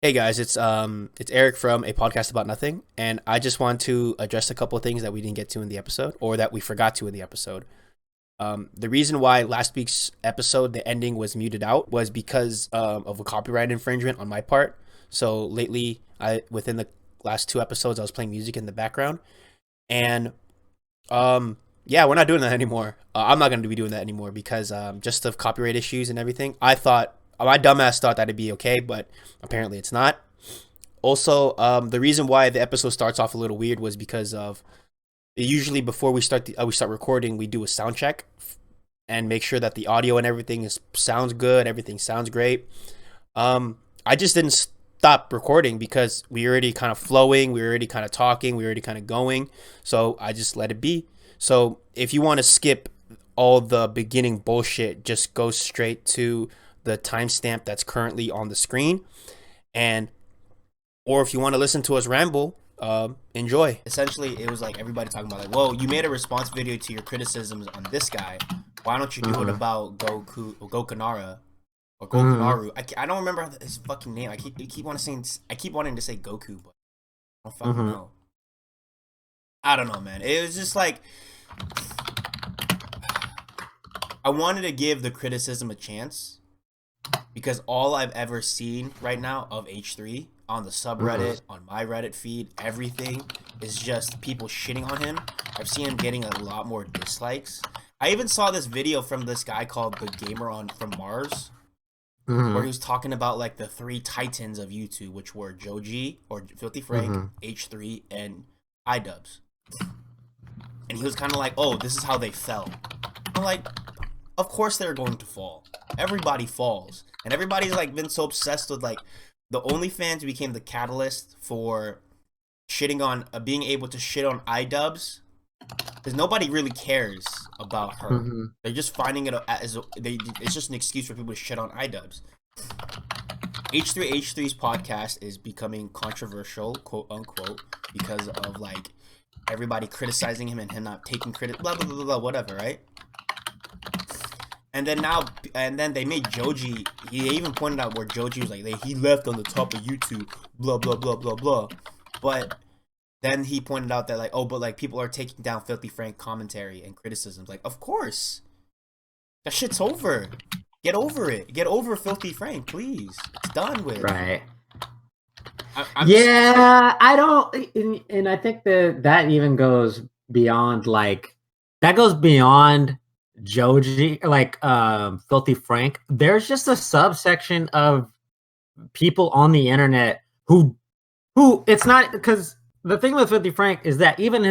Hey guys, it's Eric from a podcast about nothing, and I just want to address a couple of things that we didn't get to in the episode, or that we forgot to in the episode. The reason why last week's episode the ending was muted out was because of a copyright infringement on my part. So lately, I within the last two episodes, I was playing music in the background, and yeah, we're not doing that anymore. I'm not going to be doing that anymore because just of copyright issues and everything. I thought my dumbass thought that'd be okay, but apparently it's not. Also, the reason why the episode starts off a little weird was because of usually before we start recording, we do a sound check and make sure that the audio and everything is sounds good, everything sounds great. I just didn't stop recording because we already kind of flowing, we were already kind of talking, we were already kind of going. So I just let it be. So if you want to skip all the beginning bullshit, just go straight to the timestamp that's currently on the screen, and or if you want to listen to us ramble, enjoy. Essentially, it was like everybody talking about like, "Whoa, you made a response video to your criticisms on this guy. Why don't you do it about Goku or Gokunara or Gokunaru?" I don't remember his fucking name. I keep wanting to say Goku, but I don't fucking know. I don't know, man. It was just like I wanted to give the criticism a chance because all I've ever seen right now of H3 on the subreddit, on my Reddit feed, everything is just people shitting on him. I've seen him getting a lot more dislikes. I even saw this video from this guy called the Gamer on from Mars, where he was talking about like the three titans of YouTube, which were Joji or Filthy Frank, H3, and iDubbbz. And he was kind of like, "Oh, this is how they fell." I'm like, of course they're going to fall. Everybody falls, and everybody's like been so obsessed with like the OnlyFans became the catalyst for shitting on being able to shit on iDubbbz because nobody really cares about her. They're just finding it as it's just an excuse for people to shit on iDubbbz. H3's podcast is becoming controversial, quote unquote, because of like everybody criticizing him and him not taking credit, blah blah blah blah, whatever, right? And then they made Joji. He even pointed out where Joji was like, he left on the top of YouTube, blah blah blah blah blah. But then he pointed out that like, oh, but like people are taking down Filthy Frank commentary and criticisms. Like, of course, that shit's over. Get over it. Get over Filthy Frank, please. It's done with. Right. I don't, and I think that even goes beyond like that goes beyond Joji, like Filthy Frank. There's just a subsection of people on the internet who it's not, because the thing with Filthy Frank is that even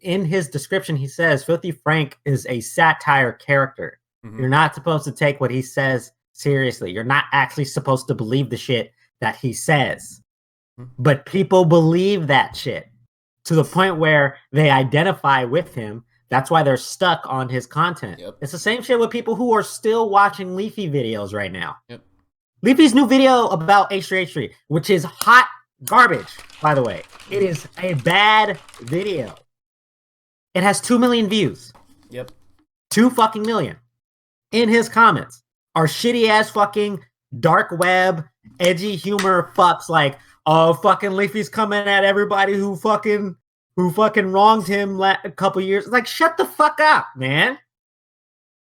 in his description he says Filthy Frank is a satire character. You're not supposed to take what he says seriously. You're not actually supposed to believe the shit that he says. But people believe that shit to the point where they identify with him. That's why they're stuck on his content. Yep. It's the same shit with people who are still watching Leafy videos right now. Yep. Leafy's new video about H3H3, which is hot garbage, by the way. It is a bad video. It has 2 million views. Yep. 2 fucking million. In his comments are shitty ass fucking dark web, edgy humor fucks like, oh, fucking Leafy's coming at everybody who fucking wronged him a couple years. Like, shut the fuck up, man.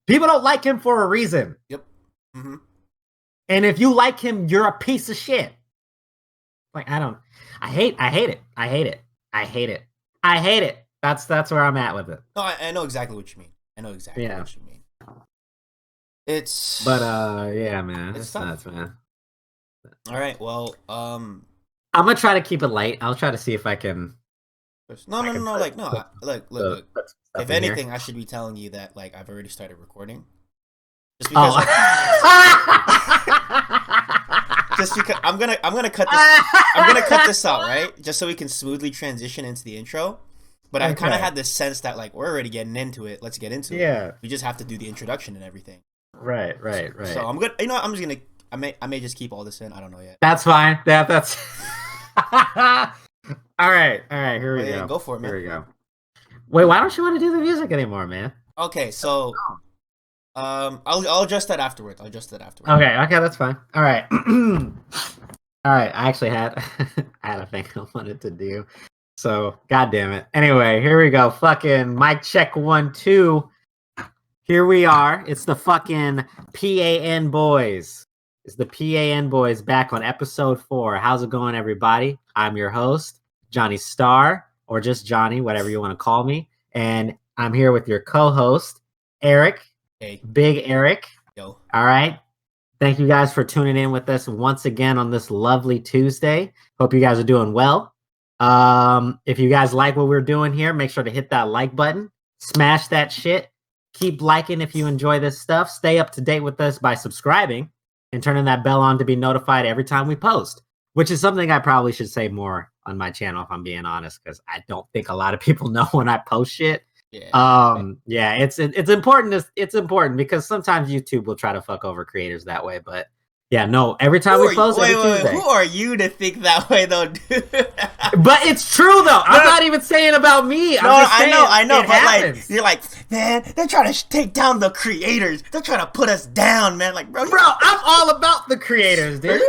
People don't like him for a reason. Yep. And if you like him, you're a piece of shit. Like, I hate it. That's where I'm at with it. No, I know exactly what you mean. What you mean. Yeah, man. It's nuts, man. All right, well, I'm gonna try to keep it light. I'll try to see if I can. No. Look. If anything, here. I should be telling you that like I've already started recording. Just because. Just because I'm gonna cut this. I'm gonna cut this out, right? Just so we can smoothly transition into the intro. But I kind of had this sense that like we're already getting into it. Let's get into it. Yeah. We just have to do the introduction and everything. Right. So I'm good. You know what? I'm just gonna. I may just keep all this in. I don't know yet. That's fine. That's. All right. Here we go. Go for it, man. Here we go. Wait, why don't you want to do the music anymore, man? Okay, so I'll adjust that afterwards. Okay, that's fine. All right. All right, I actually had I had a thing I wanted to do. So, god damn it. Anyway, here we go. Fucking mic check 1 2. Here we are. It's the fucking p.a.n. boys. It's the p.a.n. boys back on episode 4. How's it going, everybody? I'm your host, Johnny Star, or just Johnny, whatever you want to call me. And I'm here with your co-host, Erik. Hey, Big Erik. yo. All right. Thank you guys for tuning in with us once again on this lovely Tuesday. Hope you guys are doing well. If you guys like what we're doing here, make sure to hit that like button, smash that shit. Keep liking if you enjoy this stuff. Stay up to date with us by subscribing and turning that bell on to be notified every time we post, which is something I probably should say more on my channel if I'm being honest, because I don't think a lot of people know when I post shit. Yeah, it's important. It's important because sometimes YouTube will try to fuck over creators that way. But yeah, no, every time we post, every Tuesday. Who are you to think that way, though, dude? But it's true, though. I'm not even saying about me. I'm just saying I know. But happens. like, you're like, man, they're trying to take down the creators. They're trying to put us down, man. Like, bro, I'm all about the creators, dude.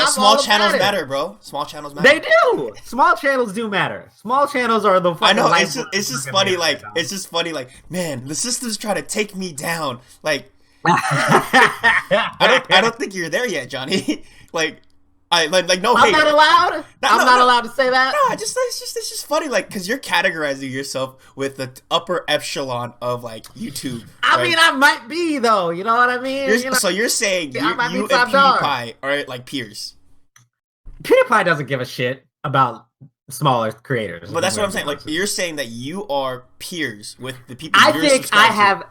Small channels matter, bro. Small channels matter. They do. Small channels do matter. Small channels are the. I know. It's just funny. Like, it's just funny. Like, man, the system's trying to take me down. Like. I don't think you're there yet, Johnny. No hate. I'm not allowed. I'm not allowed to say that. No, it's just funny, like, because you're categorizing yourself with the upper echelon of like YouTube. I mean, I might be though. You know what I mean? So you're saying you and PewDiePie are like peers. PewDiePie doesn't give a shit about smaller creators. But that's what I'm saying. Like, you're saying that you are peers with the people. I think I have.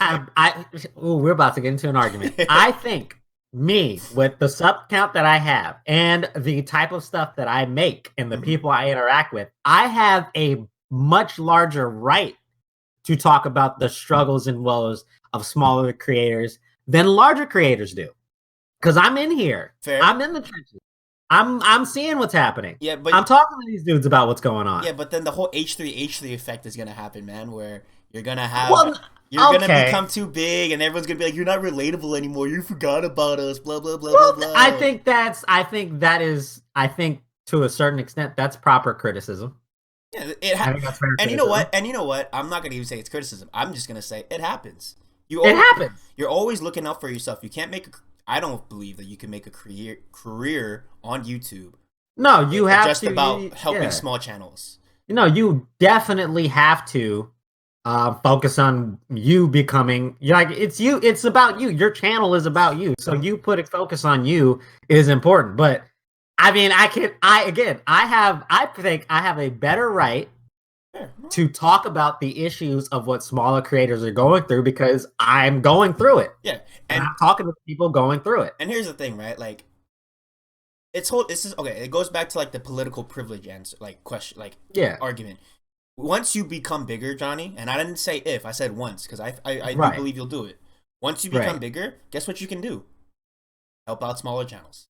We're about to get into an argument. I think me with the sub count that I have and the type of stuff that I make and the people I interact with, I have a much larger right to talk about the struggles and woes of smaller creators than larger creators do. Because I'm in here. Fair. I'm in the trenches. I'm seeing what's happening. Yeah, but I'm talking to these dudes about what's going on. Yeah, but then the whole H3 effect is gonna happen, man. Where you're gonna have gonna become too big, and everyone's gonna be like, "You're not relatable anymore. You forgot about us." Blah blah blah blah blah. I think to a certain extent that's proper criticism. Yeah, it happens. And you know what? I'm not gonna even say it's criticism. I'm just gonna say it happens. It happens. You're always looking out for yourself. You can't make I don't believe that you can make a career on YouTube. No, you have just to about helping small channels. No, you definitely have to focus on you becoming like it's you. It's about you. Your channel is about you. So you put a focus on you is important. But I mean, I think I have a better right to talk about the issues of what smaller creators are going through because I'm going through it. Yeah. And I'm talking to people going through it. And here's the thing, right? Like, it goes back to like the political privilege answer, like question, like argument. Once you become bigger, Johnny, and I didn't say if, I said once, because I do believe you'll do it. Once you become bigger, guess what you can do? Help out smaller channels.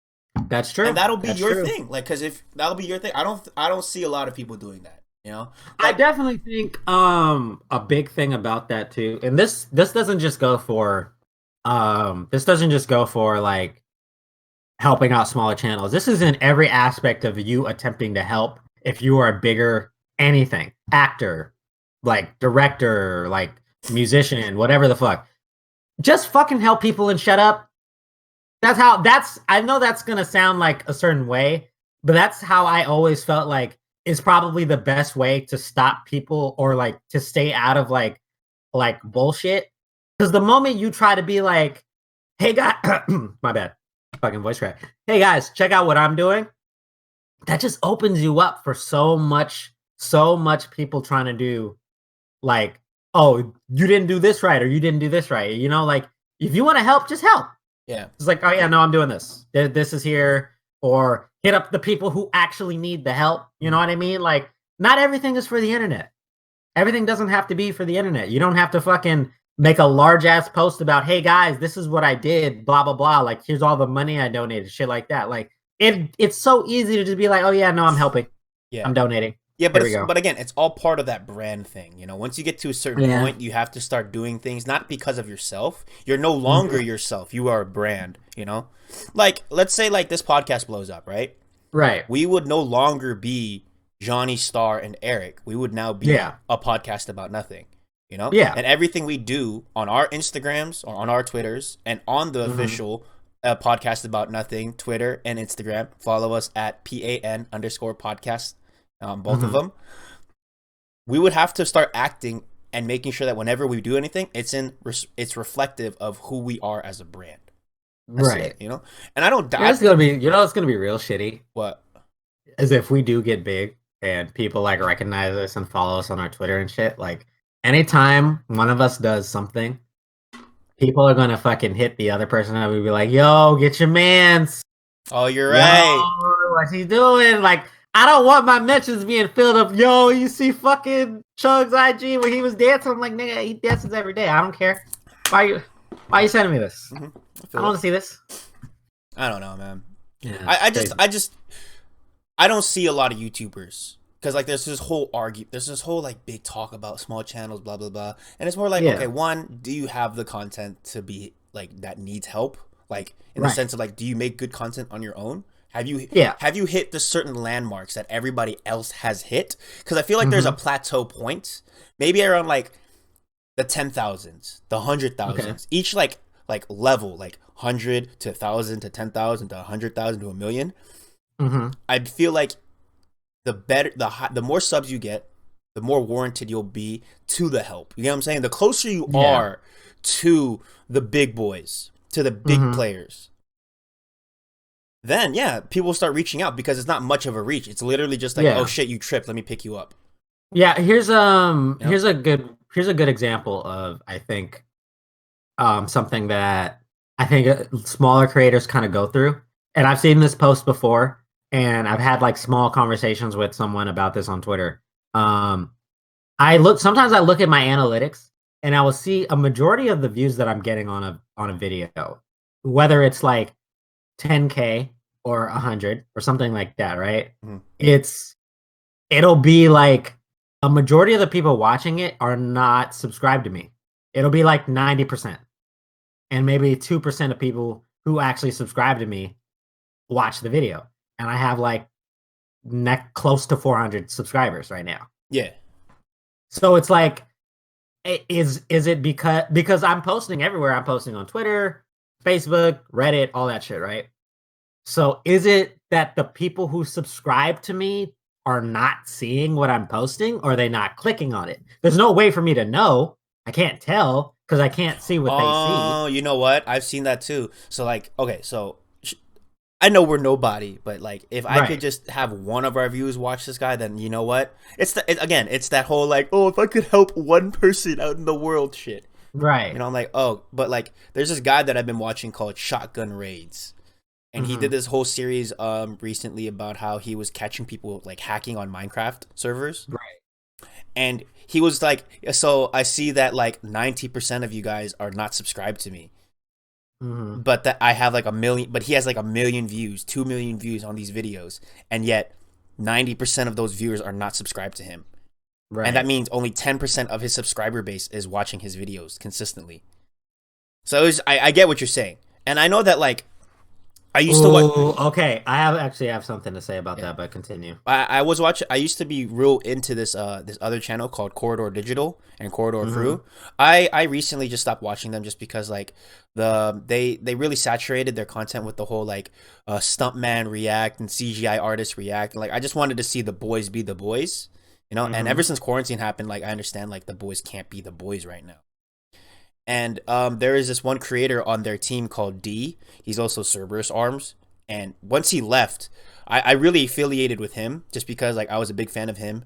That's true. And that'll be your thing. Like, because if that'll be your thing, I don't see a lot of people doing that. You know, I definitely think a big thing about that too, and this doesn't just go for like helping out smaller channels. This is in every aspect of you attempting to help. If you are a bigger anything, actor, like director, like musician, whatever the fuck, just fucking help people and shut up. I know that's gonna sound like a certain way, but that's how I always felt like is probably the best way to stop people or like to stay out of like bullshit. Because the moment you try to be like, hey guys, my bad, fucking voice crack. Hey guys, check out what I'm doing. That just opens you up for so much people trying to do like, oh, you didn't do this right or you didn't do this right. You know, like if you want to help, just help. Yeah. It's like, oh yeah, no, I'm doing this. This is here. Or hit up the people who actually need the help. You know what I mean? Like, not everything is for the internet. Everything doesn't have to be for the internet. You don't have to fucking make a large ass post about, hey guys, this is what I did, blah, blah, blah. Like, here's all the money I donated, shit like that. Like, it's so easy to just be like, oh yeah, no, I'm helping. Yeah. I'm donating. Yeah, Here we go. but again, it's all part of that brand thing. You know, once you get to a certain Yeah. point, you have to start doing things not because of yourself. You're no longer Mhm. yourself. You are a brand, you know? Like, let's say like this podcast blows up, right? Right. We would no longer be Johnny, Star, and Eric. We would now be Yeah. a podcast about nothing, you know? Yeah. And everything we do on our Instagrams or on our Twitters and on the Hmm. official podcast about nothing Twitter and Instagram, follow us at p.a.n underscore podcast, both of Hmm. them. We would have to start acting and making sure that whenever we do anything, it's reflective of who we are as a brand. That's it, Right. you know. And I don't You know, doubt it's gonna be. You know, it's gonna be real shitty. what. As if we do get big and people like recognize us and follow us on our Twitter and shit. Like anytime one of us does something, people are gonna fucking hit the other person up and be like, "Yo, get your man's. Oh, you're Yo, right. what's he doing?" Like, I don't want my mentions being filled up. Yo, you see fucking Chug's IG when he was dancing? I'm like, nigga, he dances every day. I don't care. Why you sending me this? Mm-hmm. I I feel don't it. want to see this. I don't know, man. Yeah, I, it's I just crazy. I just I don't see a lot of YouTubers because like there's this whole like big talk about small channels, blah blah blah, and it's more like, okay, Yeah, one, do you have the content to be like that needs help, like in the right. sense of like, do you make good content on your own? Yeah. Have you hit the certain landmarks that everybody else has hit? Because I feel like there's a Mm-hmm. plateau point, maybe around like the 10,000s, the hundred Okay. thousands, each like level, like 100 to 1,000 to 10,000 to 100,000 to a million. Mm-hmm. I feel like the better the more subs you get, the more warranted you'll be to the help. You know what I'm saying? The closer you Yeah. are to the big boys, to the big Mm-hmm. players, then yeah, people will start reaching out because it's not much of a reach. It's literally just like, oh Yeah. shit, you tripped. Let me pick you up. Yeah. You know? Here's a good example of I think something that I think smaller creators kind of go through. And I've seen this post before, and I've had like small conversations with someone about this on Twitter. Um, I look at my analytics, and I will see a majority of the views that I'm getting on a video, whether it's like 10K or 100 or something like that, right? Mm-hmm. It's it'll be like a majority of the people watching it are not subscribed to me. It'll be like 90%. And maybe 2% of people who actually subscribe to me watch the video. And I have like close to 400 subscribers right now. Yeah. So it's like, is it because I'm posting everywhere? I'm posting on Twitter, Facebook, Reddit, all that shit, right? So is it that the people who subscribe to me are not seeing what I'm posting, or are they not clicking on it? There's no way for me to know. I can't tell because I can't see what they see. Oh, you know what? I've seen that too. So like, okay, so I know we're nobody, but like, if I could Right. just have one of our viewers watch this guy, then you know what? Again, it's that whole like, oh, if I could help one person out in the world, shit. You Right. know, I'm like, oh, but like, there's this guy that I've been watching called Shotgun Raids, and he did Mhm. this whole series recently about how he was catching people like hacking on Minecraft servers, Right. and he was like, so I see that like 90% of you guys are not subscribed to me, Mhm. but that I have like a million, but he has like a million views, 2 million views on these videos, and yet 90% of those viewers are not subscribed to him. And that Right. means only 10% of his subscriber base is watching his videos consistently. So I get what you're saying. And I know that like I used to watch. Oh, okay. I have actually have something to say about Yeah. that, but continue. I was watching. I used to be real into this other channel called Corridor Digital and Corridor Mhm. Crew. I recently just stopped watching them just because like they really saturated their content with the whole like stuntman react and CGI artist react. Like I just wanted to see the boys be the boys, you know. And ever Mhm. since quarantine happened, like I understand like the boys can't be the boys right now. And there is this one creator on their team called D. He's also Cerberus Arms. And once he left, I really affiliated with him just because like I was a big fan of him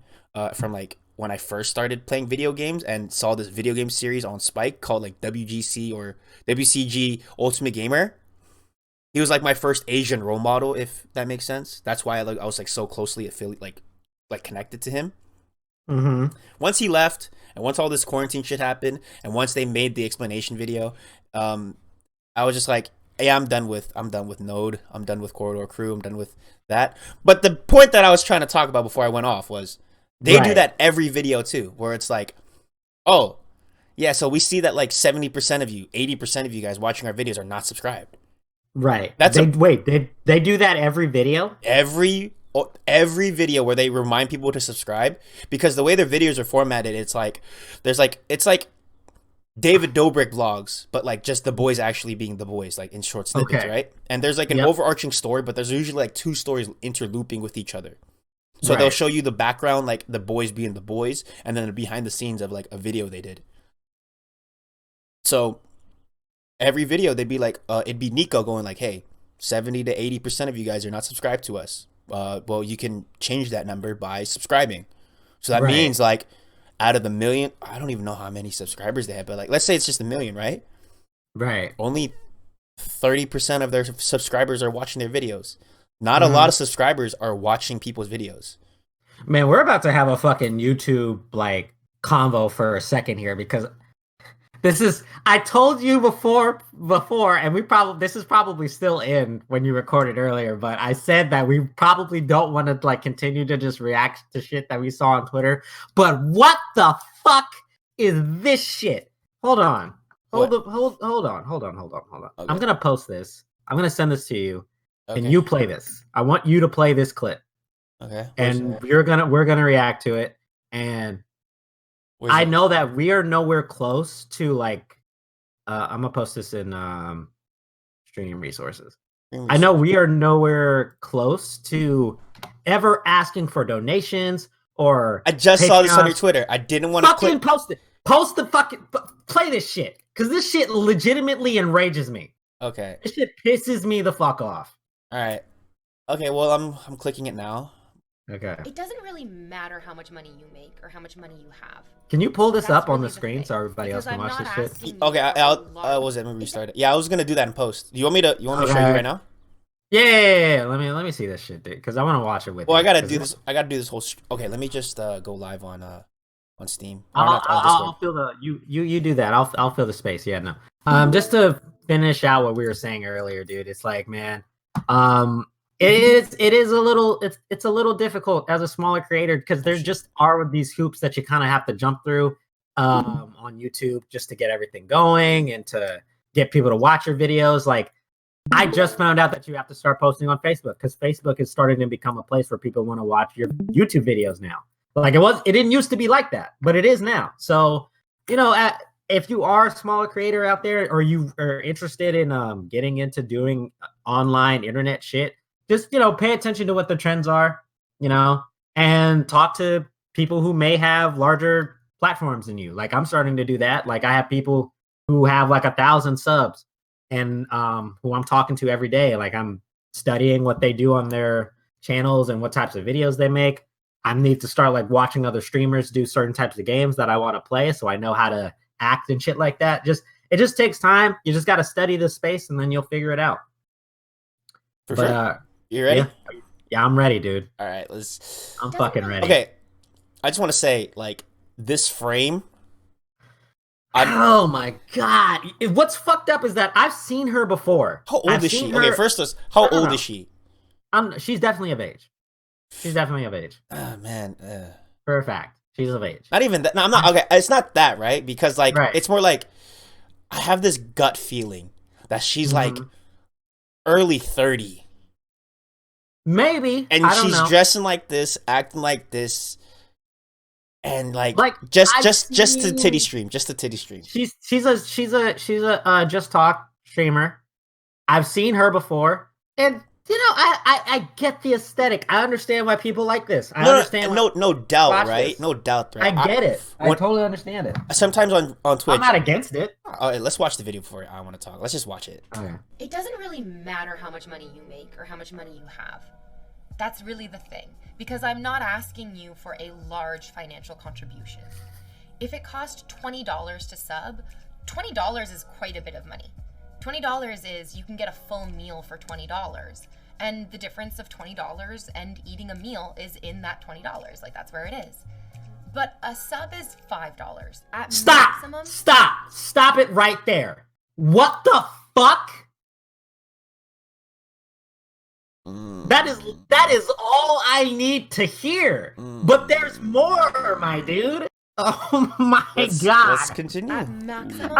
from like when I first started playing video games and saw this video game series on Spike called like WGC or WCG Ultimate Gamer. He was like my first Asian role model, if that makes sense. That's why I was like so closely affiliated, like connected to him. Mhm. Once he left, and once all this quarantine shit happened, and once they made the explanation video, um, I was just like, yeah, I'm done with Node. I'm done with Corridor Crew. I'm done with that. But the point that I was trying to talk about before I went off was They do that every video too, where it's like, oh, yeah, so we see that like 70% of you, 80% of you guys watching our videos are not subscribed. Right. That's They do that every video? every video where they remind people to subscribe, because the way their videos are formatted, it's like it's like David Dobrik vlogs, but like just the boys actually being the boys, like in short snippets, right? And there's like an overarching story, but there's usually like two stories interlooping with each other. So they'll show you the background, like the boys being the boys, and then the behind the scenes of like a video they did. So every video they'd be like, it'd be Nico going like, hey, 70 to 80% of you guys are not subscribed to us. Well, you can change that number by subscribing. So that means like out of the million, I don't even know how many subscribers they have, but like, let's say it's just 1 million, right? Right. Only 30% of their subscribers are watching their videos. Not a lot of subscribers are watching people's videos. Man, we're about to have a fucking YouTube like convo for a second here, because I told you before, and this is probably still in when you recorded earlier, but I said that we probably don't want to like continue to just react to shit that we saw on Twitter. But what the fuck is this shit? Hold on. Hold on. Okay. I'm gonna post this. I'm gonna send this to you. Okay. And you play this. I want you to play this clip. Okay. And we're gonna react to it. And I know that we are nowhere close to like I'm gonna post this in stream resources. I know we are nowhere close to ever asking for donations or I just saw this on your Twitter. I didn't want to fucking post it. Post the fucking play this shit, because this shit legitimately enrages me. Okay. This shit pisses me the fuck off. All right. Okay, well, I'm clicking it now. Okay. It doesn't really matter how much money you make or how much money you have. Can you pull this up on the screen so everybody else can watch this shit? Okay, I was let me restart it. Yeah, I was gonna do that in post. You want me to show you right now? Yeah. Let me see this shit, dude, because I want to watch it with. Well, I gotta do this. I gotta do this whole. Okay, let me just go live on Steam. I'll fill the you do that. I'll fill the space. Yeah, no. Just to finish out what we were saying earlier, dude. It's like, man, it is a little it's a little difficult as a smaller creator, because there just are these hoops that you kind of have to jump through on YouTube just to get everything going and to get people to watch your videos. Like, I just found out that you have to start posting on Facebook, because Facebook is starting to become a place where people want to watch your YouTube videos now. Like, it didn't used to be like that, but it is now. So, you know, if you are a smaller creator out there, or you are interested in getting into doing online internet shit, just, you know, pay attention to what the trends are, you know, and talk to people who may have larger platforms than you. Like, I'm starting to do that. Like, I have people who have like 1,000 subs and who I'm talking to every day. Like, I'm studying what they do on their channels and what types of videos they make. I need to start like watching other streamers do certain types of games that I want to play, so I know how to act and shit like that. It just takes time. You just got to study this space, and then you'll figure it out. For sure. You ready? Yeah, I'm ready, dude. All right, I'm fucking ready. Okay, I just want to say, like, this frame. Oh my god! What's fucked up is that I've seen her before. How old is she? Okay, first, how old is she? She's definitely of age. She's definitely of age. Oh man, for a fact, she's of age. Not even that. No, I'm not. Okay, it's not that, right? Because like, it's more like I have this gut feeling that she's like early 30. Maybe. And she's dressing like this, acting like this, and like just the titty stream, just the titty stream. She's a Just Talk streamer. I've seen her before, and you know, I get the aesthetic. I understand why people like this. I understand. No doubt, right? No doubt, right? I get it. I totally understand it. Sometimes on Twitch, I'm not against it. All right, let's watch the video before I want to talk. Let's just watch it. Okay. It doesn't really matter how much money you make or how much money you have. That's really the thing, because I'm not asking you for a large financial contribution. If it cost $20 to sub, $20 is quite a bit of money. $20 is, you can get a full meal for $20. And the difference of $20 and eating a meal is in that $20. Like, that's where it is. But a sub is $5. At maximum. Stop it right there. What the fuck? That is all I need to hear. But there's more, my dude. Oh my god. Let's continue. At maximum,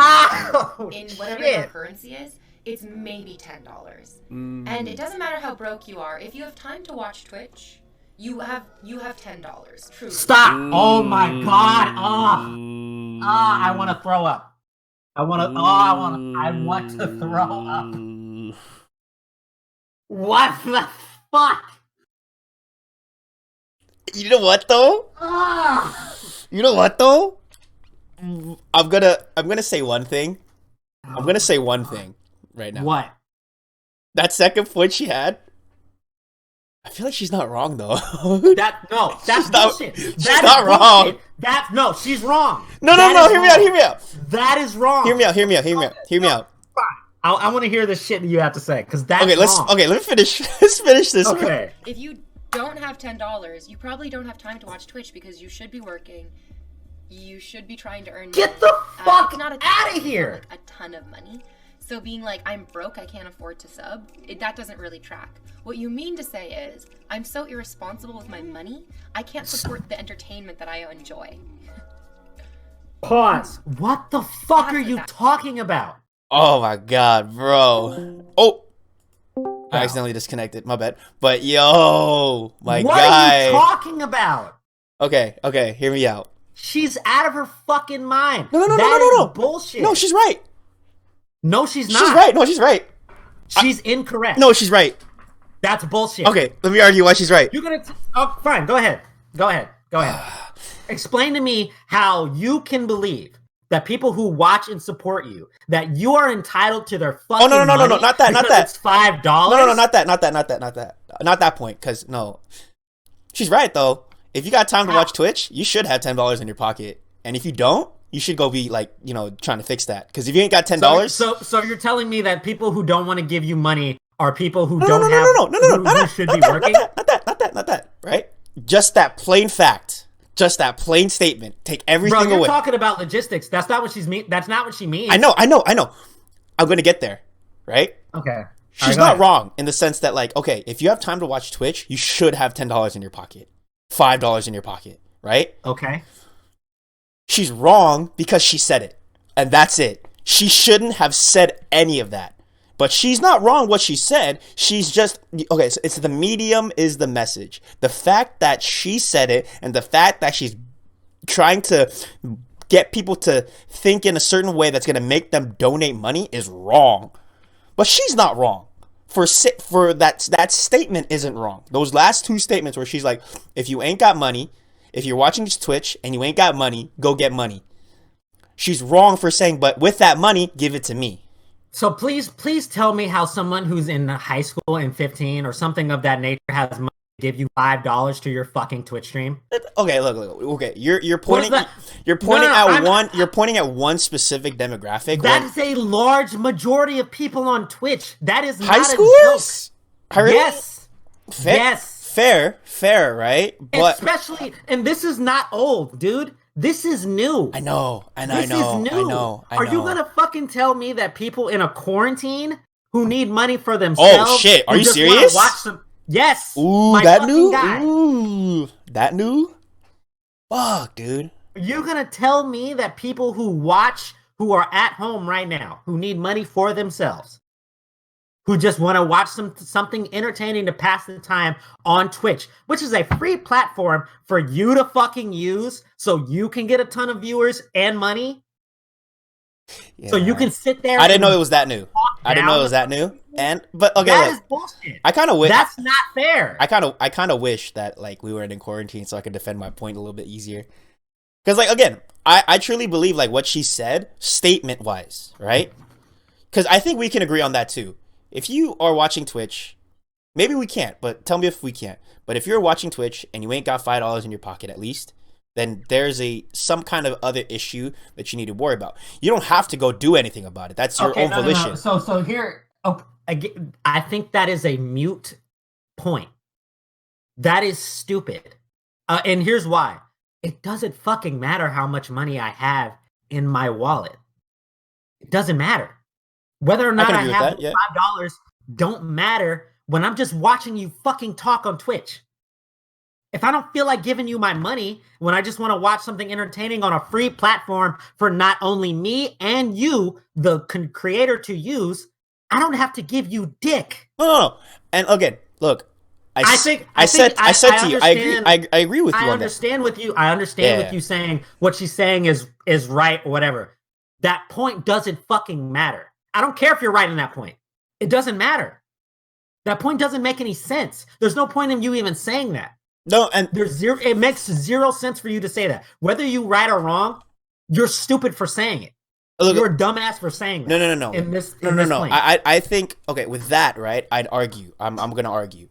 in whatever shit. your currency is, it's maybe $10. And it doesn't matter how broke you are. If you have time to watch Twitch, you have $10. Truly. Stop. Oh my god. I want to throw up. I want to throw up. What the fuck? You know what though? You know what though? I'm gonna say one thing. I'm gonna say one thing right now. What? That second point she had, I feel like she's not wrong though. That's bullshit. She's not wrong. She's wrong. No. Hear me out. That is wrong. Hear me out. I want to hear the shit that you have to say because that's wrong. Let me finish. Let's finish this. Okay. If you don't have $10, you probably don't have time to watch Twitch because you should be working. You should be trying to earn Get money. the fuck It's not a out ton, of here. like a ton of money. So being like, I'm broke, I can't afford to sub, that doesn't really track. What you mean to say is, I'm so irresponsible with my money, I can't support the entertainment that I enjoy. Pause. What the fuck are you talking about? Oh my god, bro. Oh. I accidentally disconnected. My bad. But yo, my guy. What are you talking about? Okay. Hear me out. She's out of her fucking mind. No. Bullshit. No, she's right. No, she's not. She's right. No, she's right. She's incorrect. No, she's right. That's bullshit. Okay, let me argue why she's right. You're gonna. Oh, fine. Go ahead. Explain to me how you can believe that people who watch and support you, that you are entitled to their fucking no, money not that. It's $5. No, not that point. Because no, she's right though. If you got time to watch Twitch, you should have $10 in your pocket, and if you don't, you should go be like, trying to fix that. Because if you ain't got $10, so you're telling me that people who don't want to give you money are people who don't have who should be working? Not that. Right? Just that plain fact. Just that plain statement. Take everything away. Bro, you're talking about logistics. That's not what she's mean. That's not what she means. I know. I'm gonna get there, right? Okay. She's not wrong in the sense that, like, okay, if you have time to watch Twitch, you should have $10 in your pocket, $5 in your pocket, right? Okay. She's wrong because she said it, and that's it. She shouldn't have said any of that. But she's not wrong what she said. She's just, okay, so it's the medium is the message. The fact that she said it and the fact that she's trying to get people to think in a certain way that's going to make them donate money is wrong. But she's not wrong. For that statement isn't wrong. Those last two statements where she's like, if you ain't got money, if you're watching Twitch and you ain't got money, go get money. She's wrong for saying, but with that money, give it to me. So please tell me how someone who's in high school and 15 or something of that nature has money to give you $5 to your fucking Twitch stream. Okay, look. Okay, you're pointing at one specific demographic. That is a large majority of people on Twitch. That is high not schoolers. A joke. Yes. Fair, right? But especially, and this is not old, dude. This is new. I know. This is new. Are you gonna fucking tell me that people in a quarantine who need money for themselves? Oh shit! Are you serious? Watch some. Yes. Ooh, that new. Ooh, that new. Fuck, dude. Are you gonna tell me that people who are at home right now, who need money for themselves, who just want to watch something entertaining to pass the time on Twitch, which is a free platform for you to fucking use so you can get a ton of viewers and money? Yeah. So you can sit there. I didn't know it was that new. But okay, that is bullshit. I kind of wish that's not fair. I kind of wish that like we weren't in quarantine so I could defend my point a little bit easier. Because like again, I truly believe like what she said statement wise, right? Because I think we can agree on that too. If you are watching Twitch, maybe we can't, but tell me if we can't. But if you're watching Twitch and you ain't got $5 in your pocket at least, then there's some kind of other issue that you need to worry about. You don't have to go do anything about it. That's your own volition. No. So here, I think that is a mute point. That is stupid. And here's why. It doesn't fucking matter how much money I have in my wallet. It doesn't matter. Whether or not I have $5 don't matter when I'm just watching you fucking talk on Twitch. If I don't feel like giving you my money when I just want to watch something entertaining on a free platform for not only me and you, the creator, to use, I don't have to give you dick. No. And again, look, I said to you, I agree with you on that. I understand with you saying what she's saying is right or whatever. That point doesn't fucking matter. I don't care if you're right in that point. It doesn't matter. That point doesn't make any sense. There's no point in you even saying that. No, and it makes zero sense for you to say that. Whether you right or wrong, you're stupid for saying it. Look, you're a dumbass for saying that. No. No. I think, okay, with that, right, I'd argue. I'm going to argue.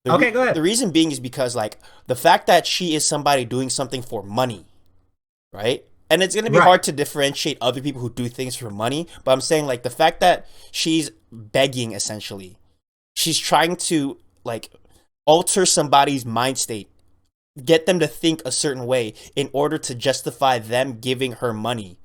Go ahead. The reason being is because, like, the fact that she is somebody doing something for money, right? And it's going to be hard to differentiate other people who do things for money. But I'm saying, like, the fact that she's begging, essentially. She's trying to, like, alter somebody's mind state, get them to think a certain way in order to justify them giving her money.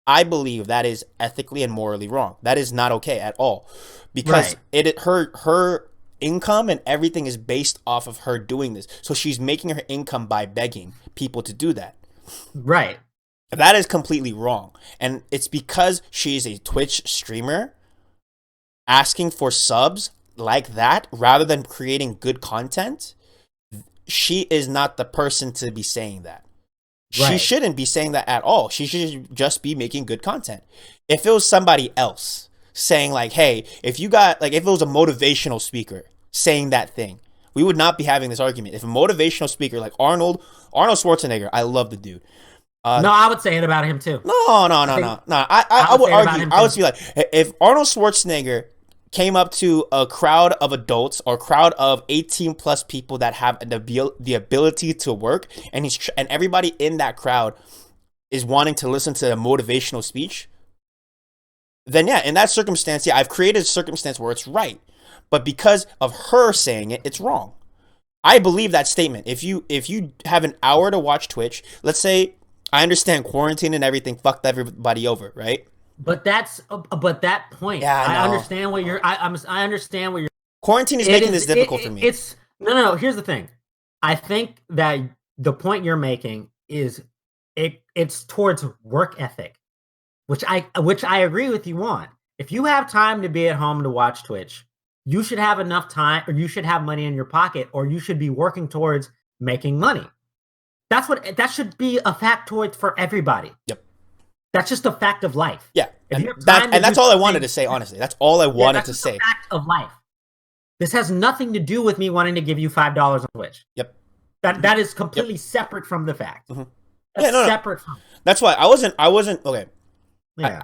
I believe that is ethically and morally wrong. That is not okay at all, because her income and everything is based off of her doing this. So she's making her income by begging people to do that. Right. That is completely wrong. And it's because she is a Twitch streamer asking for subs like that rather than creating good content. She is not the person to be saying that. She shouldn't be saying that at all. She should just be making good content. If it was somebody else saying, like, hey, if you got, like, if it was a motivational speaker saying that thing, we would not be having this argument. If a motivational speaker like Arnold Schwarzenegger, I love the dude. No, I would say it about him too. No. I would argue. I would be like, if Arnold Schwarzenegger came up to a crowd of adults or crowd of 18 plus people that have the ability to work, and everybody in that crowd is wanting to listen to a motivational speech, then yeah, in that circumstance, yeah, I've created a circumstance where it's right. But because of her saying it, it's wrong. I believe that statement. If you have an hour to watch Twitch, let's say, I understand quarantine and everything fucked everybody over, right? But that point. Yeah, I understand what you're. I understand what you're. Quarantine is making this difficult for me. It's no. Here's the thing. I think that the point you're making is it's towards work ethic, which I agree with you on. If you have time to be at home to watch Twitch, you should have enough time, or you should have money in your pocket, or you should be working towards making money. That should be a factoid for everybody. Yep. That's just a fact of life. Yeah, that's all I wanted to say, honestly. That's all I wanted to say. That's a fact of life. This has nothing to do with me wanting to give you $5 on Twitch. Yep. That is completely separate from the fact. Mm-hmm. That's separate from. That's why I wasn't okay. Yeah.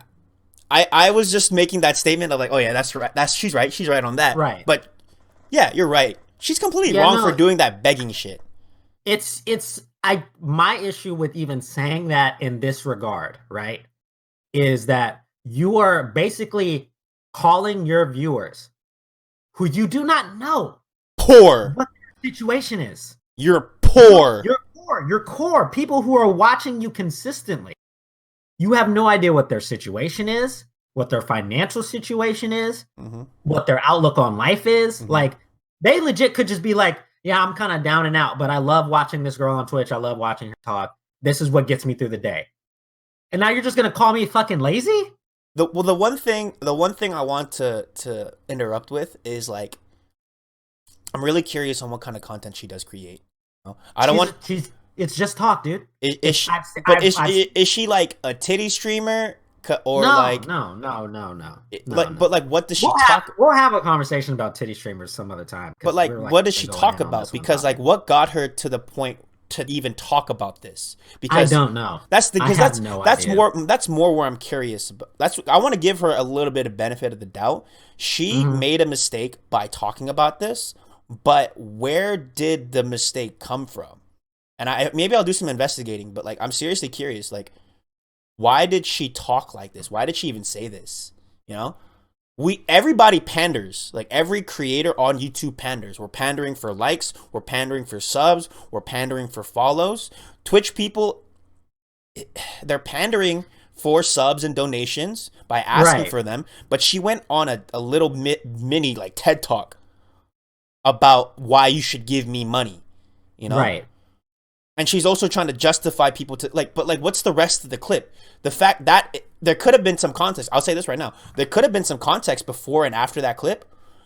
I was just making that statement of like, oh yeah, that's right. She's right on that. Right. But yeah, you're right. She's completely wrong for doing that begging shit. My issue with even saying that in this regard, right, is that you are basically calling your viewers, who you do not know, poor, what their situation is. You're poor. You're core. People who are watching you consistently. You have no idea what their situation is, what their financial situation is, what their outlook on life is. Like, they legit could just be like, yeah, I'm kind of down and out, but I love watching this girl on Twitch. I love watching her talk. This is what gets me through the day. And now you're just gonna call me fucking lazy? The one thing I want to interrupt with is, like, I'm really curious on what kind of content she does create. It's just talk, dude. Is she like a titty streamer? Or no, like no. But like, what does she talk? We'll have a conversation about titty streamers some other time. But like, what does she talk about? Because like, what got her to the point to even talk about this? Because I don't know. That's more where I'm curious. I want to give her a little bit of benefit of the doubt. She made a mistake by talking about this, but where did the mistake come from? And maybe I'll do some investigating. But like, I'm seriously curious. Like, why did she talk like this? Why did she even say this? You know, everybody panders. Like, every creator on YouTube panders. We're pandering for likes. We're pandering for subs. We're pandering for follows. Twitch people, they're pandering for subs and donations by asking for them. But she went on a little mini like TED Talk about why you should give me money, you know? Right. And she's also trying to justify people to like, but like, what's the rest of the clip? The fact that there could have been some context. I'll say this right now. There could have been some context before and after that clip.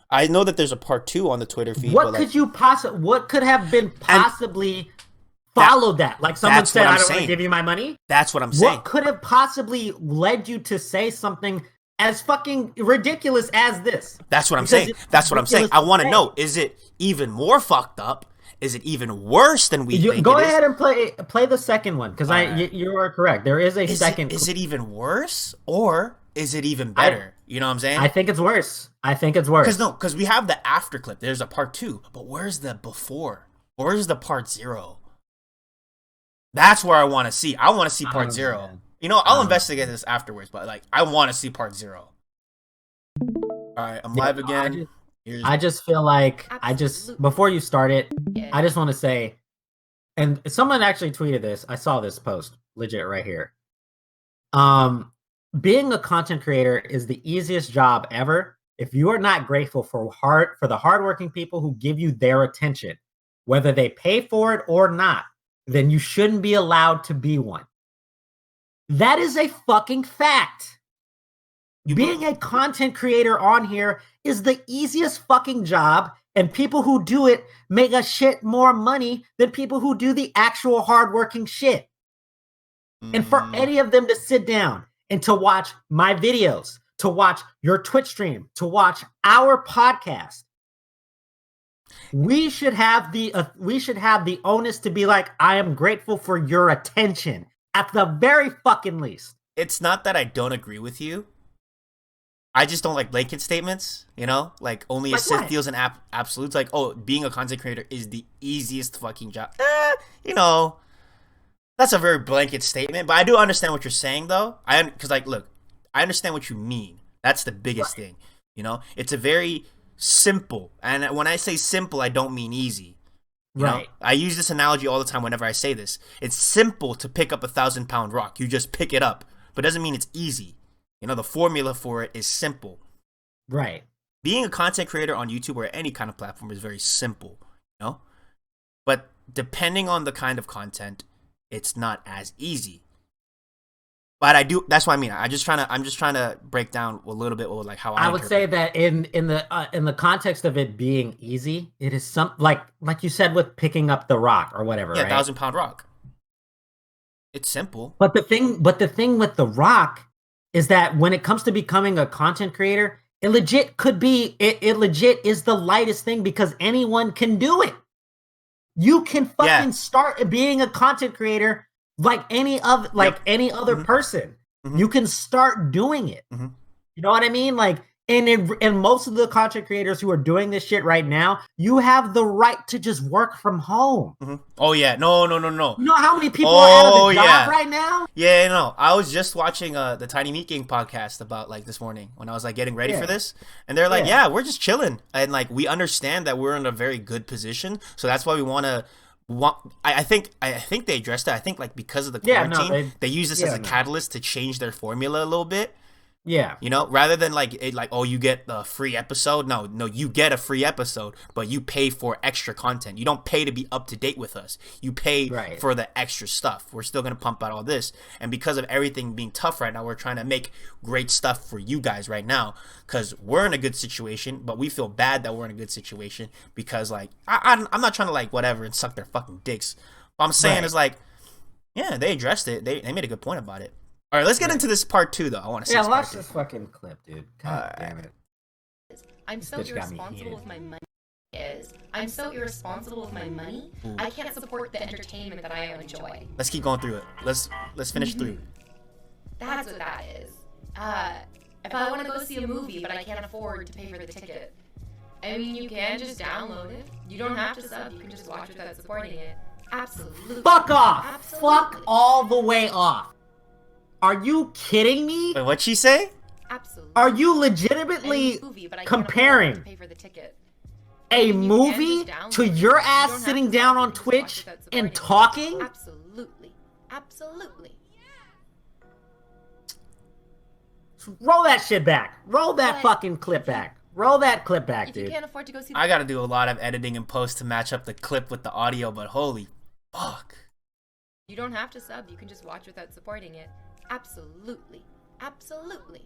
I know that there's a part 2 on the Twitter feed. What could have been possibly followed that? Like someone said, I don't want to give you my money. That's what I'm saying. What could have possibly led you to say something as fucking ridiculous as this? That's what I'm saying. That's what I'm saying. I want to know, is it even more fucked up? Is it even worse than we think? Go ahead and play the second one, because you are correct. There is a second. Is it even worse, or is it even better? You know what I'm saying? I think it's worse. Because we have the after clip. There's a part 2, but where's the before? Where's the part 0? That's where I want to see. I want to see part 0. Man. You know, I'll investigate this afterwards, but like, I want to see part 0. All right, I'm live again. I just feel like before you start it, I just want to say, and someone actually tweeted this. I saw this post legit right here. Being a content creator is the easiest job ever. If you are not grateful for the hardworking people who give you their attention, whether they pay for it or not, then you shouldn't be allowed to be one. That is a fucking fact. Being a content creator on here is the easiest fucking job, and people who do it make a shit more money than people who do the actual hardworking shit. And for any of them to sit down and to watch my videos, to watch your Twitch stream, to watch our podcast, we should have the onus to be like, I am grateful for your attention at the very fucking least. It's not that I don't agree with you. I just don't like blanket statements, you know? Like, only assist deals in absolutes. Like, oh, being a content creator is the easiest fucking job. You know, that's a very blanket statement. But I do understand what you're saying, though. Because, like, look, I understand what you mean. That's the biggest thing, you know? It's a very simple. And when I say simple, I don't mean easy. You know? I use this analogy all the time whenever I say this. It's simple to pick up a 1,000-pound rock. You just pick it up. But it doesn't mean it's easy. You know, the formula for it is simple. Right. Being a content creator on YouTube or any kind of platform is very simple, you know? But depending on the kind of content, it's not as easy. But that's what I mean. I'm just trying to break down a little bit like how I would say that in the context of it being easy, it is some like you said with picking up the rock or whatever. Yeah, right? 1,000-pound rock. It's simple. But the thing with the rock is that when it comes to becoming a content creator, it legit is the lightest thing because anyone can do it. You can fucking start being a content creator like any other person. Mm-hmm. You can start doing it. Mm-hmm. You know what I mean? Like, and most of the content creators who are doing this shit right now, you have the right to just work from home. Mm-hmm. Oh yeah, no. You know how many people are out of the job right now? Yeah, no. I was just watching the Tiny Meat Gang podcast about like this morning when I was like getting ready for this, and they're like, "Yeah, we're just chilling," and like we understand that we're in a very good position, so that's why we want to. I think they addressed it. I think like because of the quarantine, they use this as a catalyst to change their formula a little bit. Yeah, you know, rather than like oh, you get a free episode. No, you get a free episode, but you pay for extra content. You don't pay to be up to date with us. You pay for the extra stuff. We're still gonna pump out all this, and because of everything being tough right now, we're trying to make great stuff for you guys right now because we're in a good situation, but we feel bad that we're in a good situation because like I'm not trying to like whatever and suck their fucking dicks. What I'm saying is like, yeah, they addressed it. They made a good point about it. All right, let's get into this part 2, though. I want to see. Yeah, watch this fucking clip, dude. God damn it! I'm so irresponsible with my money. I'm so irresponsible with my money. Ooh. I can't support the entertainment that I enjoy. Let's keep going through it. Let's finish through. That's what that is. If I want to go see a movie, but I can't afford to pay for the ticket, I mean, you can just download it. You don't have to sub. You can just watch without supporting it. Absolutely. Fuck off. Absolutely. Fuck all the way off. Are you kidding me? Wait, what'd she say? Absolutely. Are you legitimately comparing a movie to your ass sitting down on Twitch and talking? Absolutely. Absolutely. Roll that shit back. Roll that fucking clip back. Roll that clip back, If dude. you can't afford to go see, I gotta do a lot of editing and post to match up the clip with the audio, but holy fuck. you don't have to sub. You can just watch without supporting it. Absolutely, absolutely.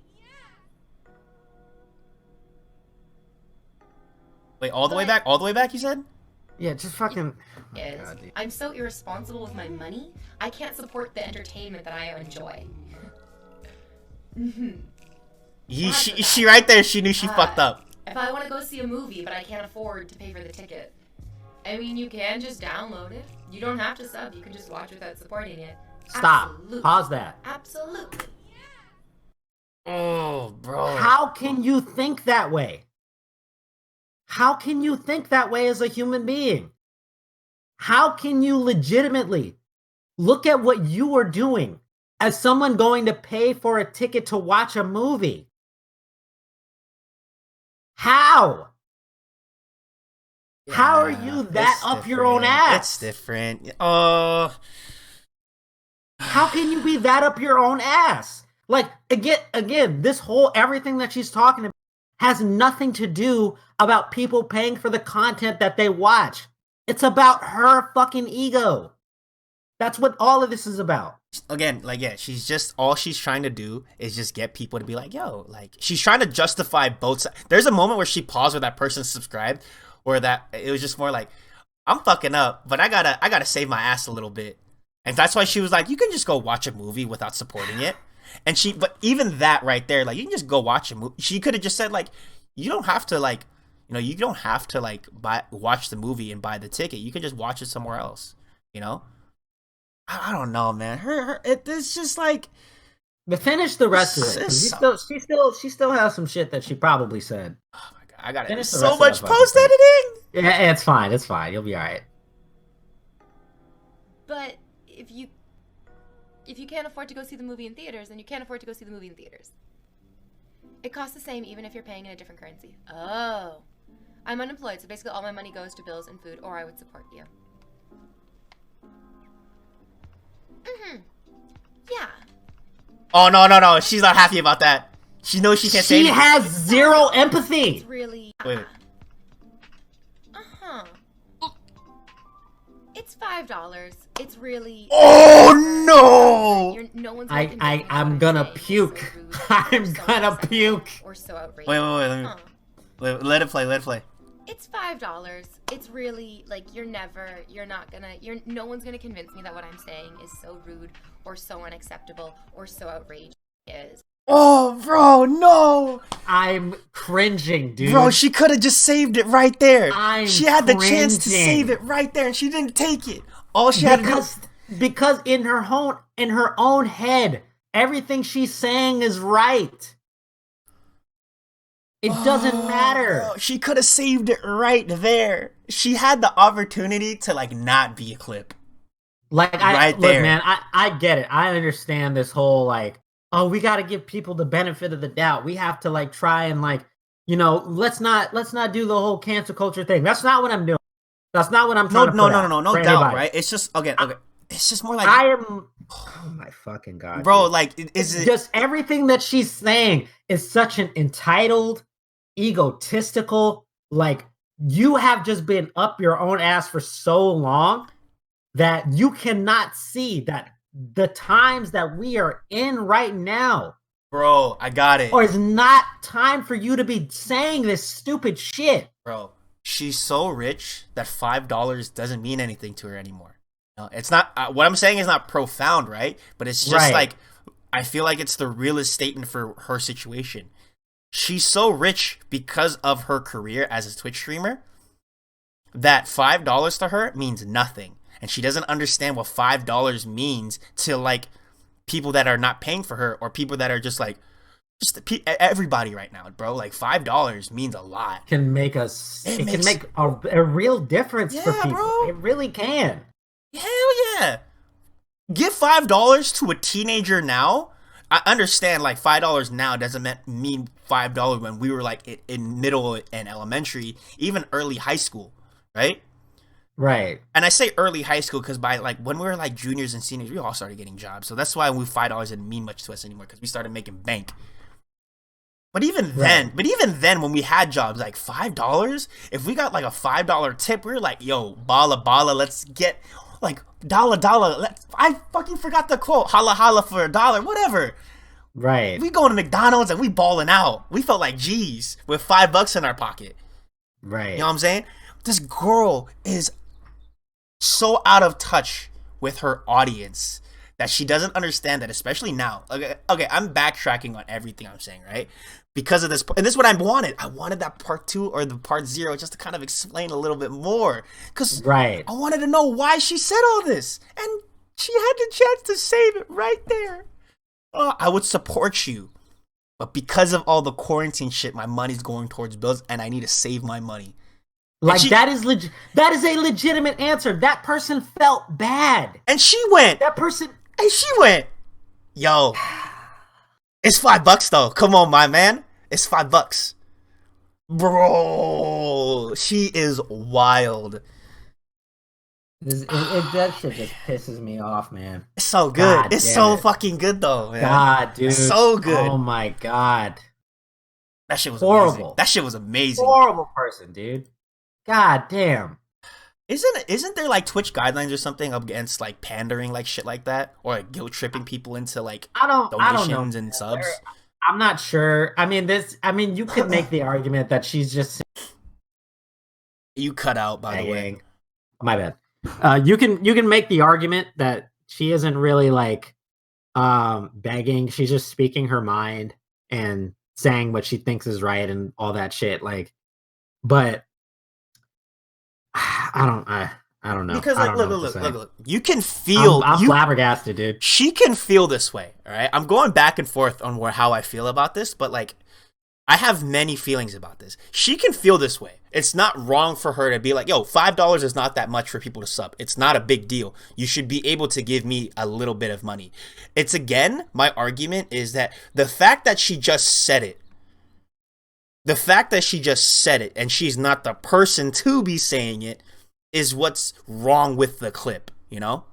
Wait, all the way back? All the way back, you said? Yeah, just fucking. Is God, dude. I'm so irresponsible with my money. I can't support the entertainment that I enjoy. She right there, she knew she fucked up. If I want to go see a movie, but I can't afford to pay for the ticket, I mean, you can just download it. You don't have to sub. You can just watch without supporting it. Stop. Absolutely. Pause that. Absolutely. Oh, bro. How can you think that way? How can you think that way as a human being? How can you legitimately look at what you are doing as someone going to pay for a ticket to watch a movie? How? How are you that it's up your own ass? It's different. How can you be that up your own ass? Like, again, this whole everything that she's talking about has nothing to do about people paying for the content that they watch. It's about her fucking ego. That's what all of this is about. Again, like, yeah, she's just, all she's trying to do is just get people to be like, yo, like, she's trying to justify both sides. There's a moment where she paused where that person subscribed, where that, it was just more like, I'm fucking up, but I gotta save my ass a little bit. And that's why she was like, you can just go watch a movie without supporting it. And but even that right there, like, you can just go watch a movie. She could have just said, like, you don't have to, like, you don't have to, like, watch the movie and buy the ticket. You can just watch it somewhere else, you know? I don't know, man. It's just like. But finish the rest of it. She still has some shit that she probably said. Oh my god, I got Finish the so rest much of that post fucking editing. Yeah, it's fine. It's fine. You'll be all right. But if you can't afford to go see the movie in theaters, then you can't afford to go see the movie in theaters. It costs the same even if you're paying in a different currency. Oh. I'm unemployed, so basically all my money goes to bills and food, or I would support you. Yeah. Oh no! She's not happy about that. She knows she can't say anything. She has zero empathy. It's really. Wait. It's $5. It's really. Oh no! No one's. I'm gonna puke. I'm gonna puke. Or so outrageous. Wait. Let it play. It's $5. It's really like no one's gonna convince me that what I'm saying is so rude or so unacceptable or so outrageous. Oh, bro, no! I'm cringing, dude. Bro, she could have just saved it right there. She had the chance to cringing. save it right there, and she didn't take it. All she had to do. Because in her own head, everything she's saying is right. It doesn't matter. Bro, she could have saved it right there. She had the opportunity to, like, not be a clip. Like, right look, there. man, I get it. I understand this whole, like, oh, we got to give people the benefit of the doubt. We have to, like, try and, like, let's not do the whole cancel culture thing. That's not what I'm doing. That's not what I'm trying to put out No for doubt, anybody. right? It's just, okay. It's just more like. Oh my fucking God. Bro, dude. like, is it. Just everything that she's saying is such an entitled, egotistical, like, you have just been up your own ass for so long that you cannot see that the times that we are in right now, Bro, I got it. or it's not time for you to be saying this stupid shit. Bro, she's so rich that $5 doesn't mean anything to her anymore. No, it's not. What I'm saying is not profound, right? But it's just like, I feel like it's the realest statement for her situation. She's so rich because of her career as a Twitch streamer that $5 to her means nothing. And she doesn't understand what $5 means to, like, people that are not paying for her or people that are just, like, everybody right now, bro. Like, $5 means a lot. It can make a real difference for people. Bro. It really can. Hell yeah. Give $5 to a teenager now. I understand, like, $5 now doesn't mean $5 when we were, like, in middle and elementary, even early high school, right? Right. And I say early high school because by, like, when we were, like, juniors and seniors, we all started getting jobs. So that's why $5 didn't mean much to us anymore, because we started making bank. But even then, when we had jobs, like $5, if we got like a $5 tip, we were like, yo, bala, let's get like dollar. I fucking forgot the quote. Holla holla for $1, whatever. Right. We going to McDonald's and we balling out. We felt like G's with $5 in our pocket. Right. You know what I'm saying? This girl is so out of touch with her audience that she doesn't understand that, especially now. Okay, I'm backtracking on everything I'm saying, right? Because of this, and this is what I wanted. I wanted that part 2 or the part 0 just to kind of explain a little bit more. Because I wanted to know why she said all this. And she had the chance to save it right there. I would support you. But because of all the quarantine shit, my money's going towards bills and I need to save my money. Like, that is a legitimate answer. That person felt bad. And she went. Yo, it's $5 though. Come on, my man. It's $5. Bro, she is wild. That shit just pisses me off, man. It's so good. It's so fucking good though, man. God, dude. It's so good. Oh my God. That shit was horrible. Amazing. That shit was amazing. Horrible person, dude. God damn. Isn't there like Twitch guidelines or something against like pandering like shit like that, or like guilt tripping people into like donations and subs? I'm not sure. I mean, you could make the argument that she's just. You cut out, by the way. My bad. You can make the argument that she isn't really like begging. She's just speaking her mind and saying what she thinks is right and all that shit. Like, but I don't know. Because like, look. You can feel. I'm flabbergasted, dude. She can feel this way. All right. I'm going back and forth on how I feel about this, but like, I have many feelings about this. She can feel this way. It's not wrong for her to be like, yo, $5 is not that much for people to sub. It's not a big deal. You should be able to give me a little bit of money. It's, again, my argument is that the fact that she just said it, and she's not the person to be saying it, is what's wrong with the clip, you know?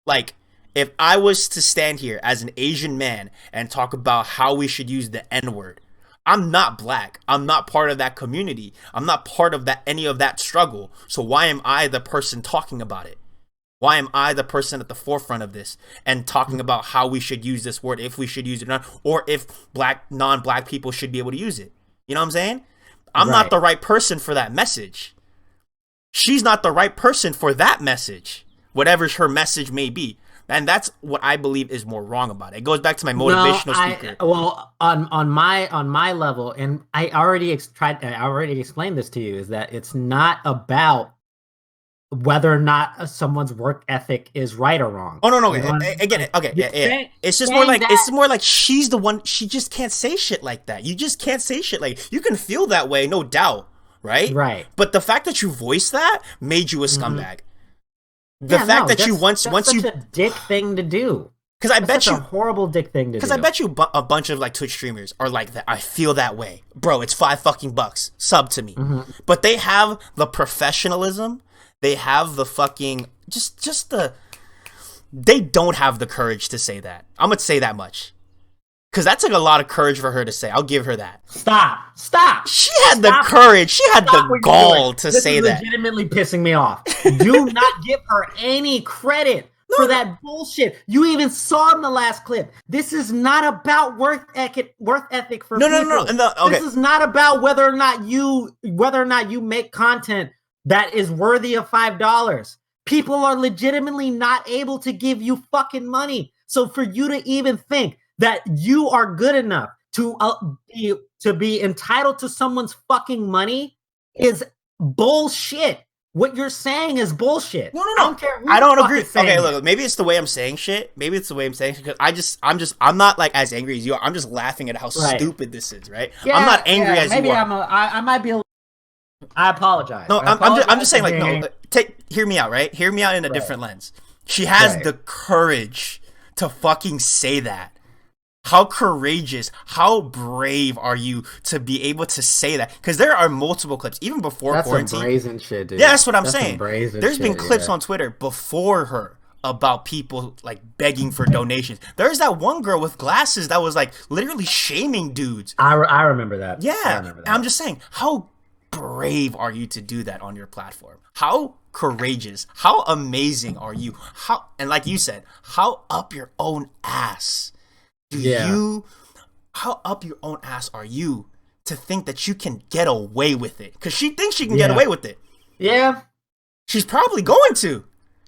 Like, if I was to stand here as an Asian man and talk about how we should use the N-word, I'm not black. I'm not part of that community. I'm not part of any of that struggle. So why am I the person talking about it? Why am I the person at the forefront of this and talking about how we should use this word, if we should use it or not, or if non-black people should be able to use it? You know what I'm saying? I'm not the right person for that message. She's not the right person for that message, whatever her message may be. And that's what I believe is more wrong about it. It goes back to my motivational speaker. Well, on my level, and I already explained this to you, is that it's not about whether or not someone's work ethic is right or wrong. Oh no, I get it. Okay, yeah. It's just more like she's the one. She just can't say shit like that. You just can't say shit like you can feel that way, no doubt, right? Right. But the fact that you voiced that made you a scumbag. The fact that you once you a dick thing to do. Because I bet you a horrible dick thing to do. Because I bet you a bunch of like Twitch streamers are like that. I feel that way, bro. It's $5 sub to me. Mm-hmm. But they have the professionalism. They have the fucking They don't have the courage to say that. I'm gonna say that much. Because that took a lot of courage for her to say. I'll give her that. Stop. She had the courage. She had the gall to say that. This is legitimately pissing me off. Do not give her any credit for that bullshit. You even saw in the last clip. This is not about worth ethic for people. No. This is not about whether or not you make content that is worthy of $5. People are legitimately not able to give you fucking money. So for you to even think that you are good enough to be entitled to someone's fucking money is bullshit. What you're saying is bullshit. No. I don't agree. Okay, look, maybe it's the way I'm saying shit. Because I'm not like as angry as you are. I'm just laughing at how stupid this is, right? Yeah, I'm not angry as you are. I might be. I apologize. No, I'm just saying, like, no. Hear me out, right? Hear me out in a different lens. She has the courage to fucking say that. How courageous, how brave are you to be able to say that? Because there are multiple clips, even before quarantine. That's some brazen shit, dude. Yeah, that's what I'm saying. There's been clips on Twitter before her about people like begging for donations. There's that one girl with glasses that was like literally shaming dudes. I remember that. Yeah, I remember that. I'm just saying, how brave are you to do that on your platform? How courageous, how amazing are you? How, and like you said, how up your own ass how up your own ass are you to think that you can get away with it? Because she thinks she can get away with it. Yeah. She's probably going to.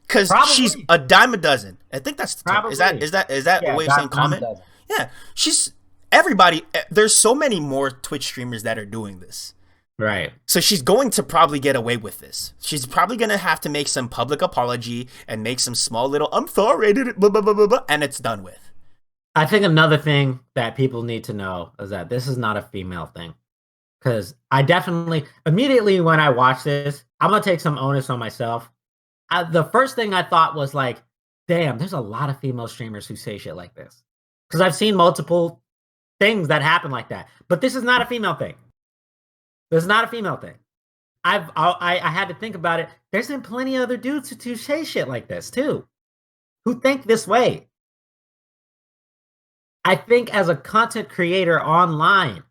Because she's a dime a dozen. I think that's the term. Is that a way of saying comment? Yeah. She's everybody. There's so many more Twitch streamers that are doing this. Right. So she's going to probably get away with this. She's probably going to have to make some public apology and make some small little, I'm sorry, blah, blah, blah, blah, blah, and it's done with. I think another thing that people need to know is that this is not a female thing. Because I definitely, immediately when I watch this, I'm going to take some onus on myself. The first thing I thought was like, damn, there's a lot of female streamers who say shit like this. Because I've seen multiple things that happen like that. But this is not a female thing. This is not a female thing. I had to think about it. There's been plenty of other dudes who say shit like this too, who think this way. I think as a content creator online,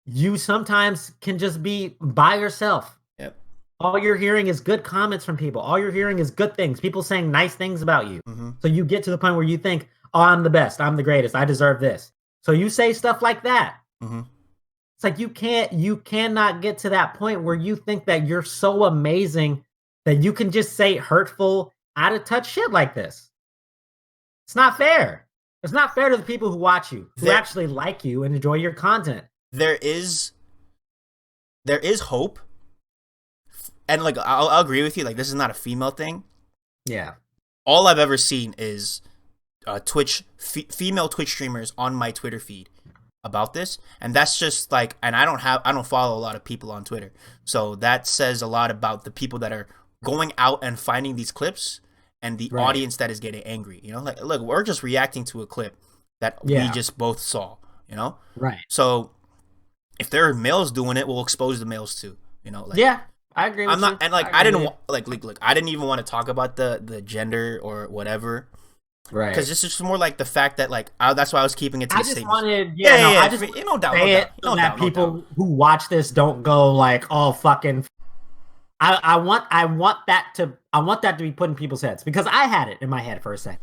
you sometimes can just be by yourself. Yep. All you're hearing is good comments from people. All you're hearing is good things. People saying nice things about you. Mm-hmm. So you get to the point where you think, oh, I'm the best. I'm the greatest. I deserve this. So you say stuff like that. Mm-hmm. It's like you cannot get to that point where you think that you're so amazing that you can just say hurtful, out of touch shit like this. It's not fair. It's not fair to the people who watch you, who actually like you and enjoy your content. There is hope. And like I'll agree with you, like this is not a female thing. Yeah. All I've ever seen is female Twitch streamers on my Twitter feed about this, and that's just like, and I don't follow a lot of people on Twitter, so that says a lot about the people that are going out and finding these clips and the audience that is getting angry. You know, like, look, we're just reacting to a clip that we just both saw, you know? Right. So if there are males doing it, we'll expose the males too, you know? Like, yeah, I agree with you. And like, I didn't I didn't even want to talk about the gender or whatever. Right. Because this is more like the fact that, like, that's why I was keeping it to the statements. I just no doubt. No doubt. People who watch this don't go like, oh, fucking. I want that to be put in people's heads, because I had it in my head for a second.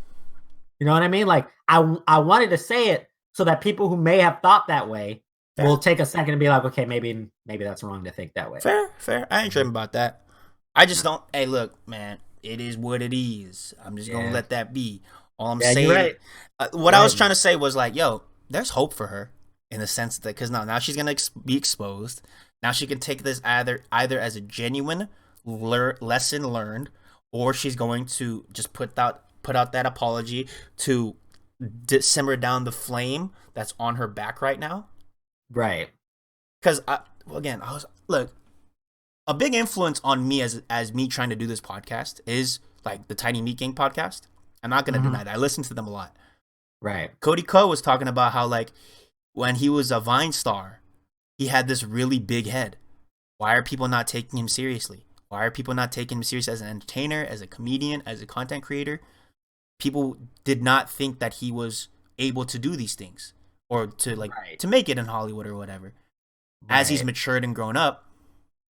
You know what I mean? Like I wanted to say it so that people who may have thought that way will take a second and be like, okay, maybe that's wrong to think that way. Fair. I ain't tripping about that. I just don't. Hey, look, man, it is what it is. I'm just gonna let that be. All I'm saying. Right. What I was trying to say was like, yo, there's hope for her in the sense that because now she's gonna be exposed. Now she can take this either as a genuine lesson learned, or she's going to just put out that apology to simmer down the flame that's on her back right now. Right. Because look, a big influence on me as me trying to do this podcast is like the Tiny Meat Gang podcast. I'm not gonna deny that. I listen to them a lot. Right. Cody Ko was talking about how, like, when he was a Vine star, he had this really big head. Why are people not taking him seriously? Why are people not taking him serious as an entertainer, as a comedian, as a content creator? People did not think that he was able to do these things or to to make it in Hollywood or whatever. Right. As he's matured and grown up,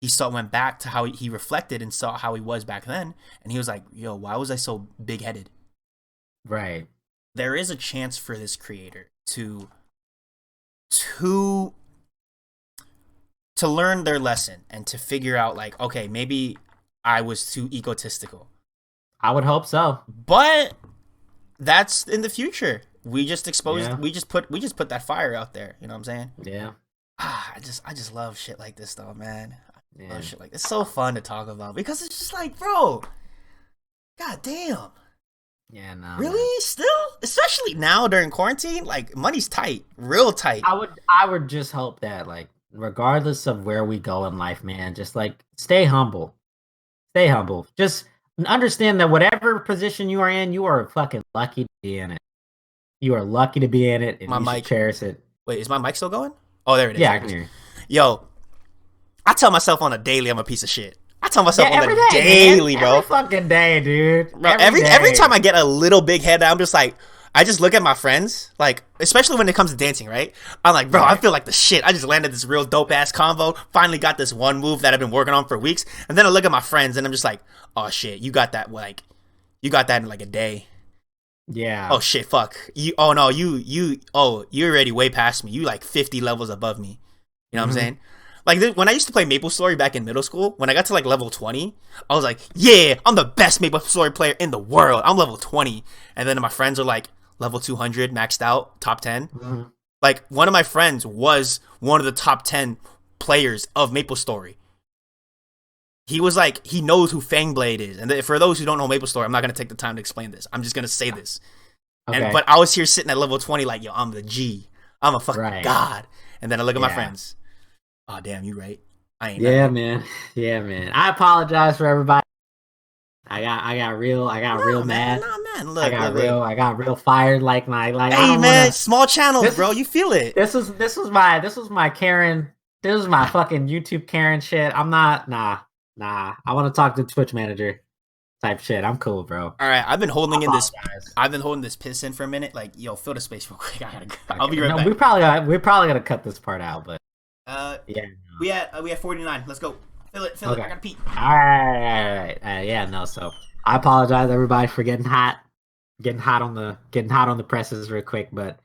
he went back to how he reflected and saw how he was back then, and he was like, "Yo, why was I so big-headed?" Right. There is a chance for this creator to learn their lesson and to figure out, like, okay, maybe I was too egotistical. I would hope so. But that's in the future. We just exposed we just put that fire out there, you know what I'm saying? Yeah. I just love shit like this though, man. I love shit like this. It's so fun to talk about because it's just like, bro, god damn. Yeah, no. Really? Man. Still? Especially now during quarantine? Like, money's tight. Real tight. I would just hope that, like, regardless of where we go in life, man, just, like, stay humble. Stay humble. Just understand that whatever position you are in, you are fucking lucky to be in it. You are lucky to be in it, and you should cherish it. Wait, is my mic still going? Oh, there it is. Yeah, I can hear you. Yo, I tell myself on a daily I'm a piece of shit. I tell myself on every the day, daily, man. bro. Every fucking day, dude. Bro, every day. time I get a little big head, I'm just like, I just look at my friends, like, especially when it comes to dancing, right? I'm like, bro, I feel like the shit. I just landed this real dope ass combo. Finally got this one move that I've been working on for weeks. And then I look at my friends and I'm just like, oh shit, you got that in like a day. Yeah. Oh shit, fuck. You're already way past me. You like 50 levels above me. You know what I'm saying? Like when I used to play MapleStory back in middle school, when I got to like level 20, I was like, yeah, I'm the best MapleStory player in the world. I'm level 20. And then my friends are like level 200, maxed out, top 10. Like one of my friends was one of the top 10 players of MapleStory. He was like, he knows who Fangblade is. And for those who don't know MapleStory, I'm not going to take the time to explain this. I'm just going to say this. Okay. But I was here sitting at level 20 like, yo, I'm the G. I'm a fucking god. And then I look at my friends. Oh, damn, you right. I ain't man. Yeah, man. I apologize for everybody. I got real mad. Nah, man. Look, I got real fired like hey, I don't man, small channels, bro. You feel it. This was my Karen. This was my fucking YouTube Karen shit. I'm not nah. I want to talk to Twitch manager type shit. I'm cool, bro. All right, I've been holding this piss in for a minute. Like, yo, fill the space real quick. I gotta go. Okay. I'll be right back. We're probably gonna cut this part out, but yeah. We had 49. Let's go. Fill it. I gotta pee. All right. So I apologize, everybody, for getting hot on the presses real quick. But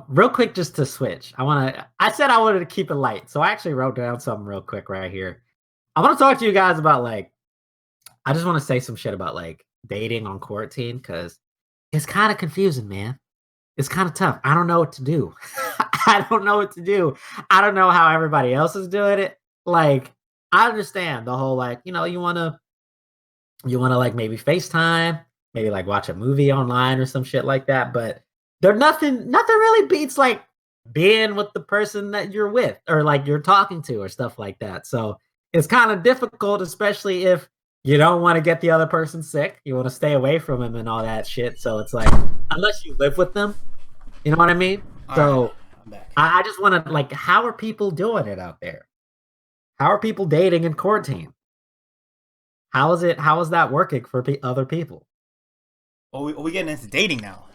real quick, just to switch, I said I wanted to keep it light, so I actually wrote down something real quick right here. I want to talk to you guys about I just want to say some shit about dating on quarantine because it's kind of confusing, man. It's kind of tough. I don't know what to do. I don't know what to do. I don't know how everybody else is doing it. I understand the whole you want to maybe FaceTime, maybe watch a movie online or some shit like that. But nothing really beats being with the person that you're with or you're talking to or stuff like that. So it's kind of difficult, especially if you don't want to get the other person sick. You want to stay away from him and all that shit. So it's unless you live with them, you know what I mean? So I just want to how are people doing it out there? How are people dating in quarantine? How is that working for other people? Are we getting into dating now?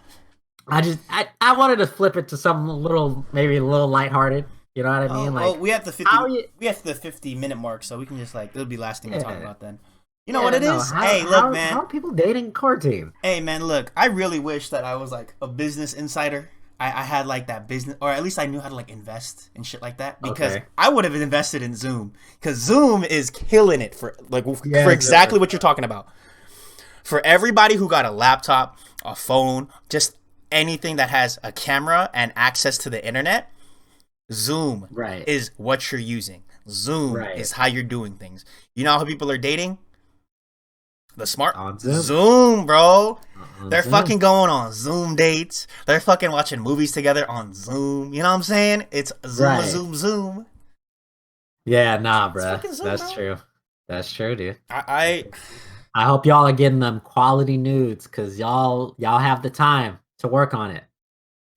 I wanted to flip it to something maybe a little lighthearted. You know what I mean? We have the 50-minute mark, so we can just it'll be the last thing we talk about then. You know what it is? Man. How are people dating in quarantine? Hey, man, look. I really wish that I was a business insider. I had that business, or at least I knew how to invest and shit like that. Because I would have invested in Zoom, because Zoom is killing it for exactly what you're talking about. For everybody who got a laptop, a phone, just anything that has a camera and access to the internet, Zoom is what you're using. Zoom is how you're doing things. You know how people are dating? The smart on Zoom, bro. They're fucking going on Zoom dates. They're fucking watching movies together on Zoom. You know what I'm saying? It's Zoom. Yeah, nah, bro. That's true. That's true, dude. I hope y'all are getting them quality nudes because y'all have the time to work on it.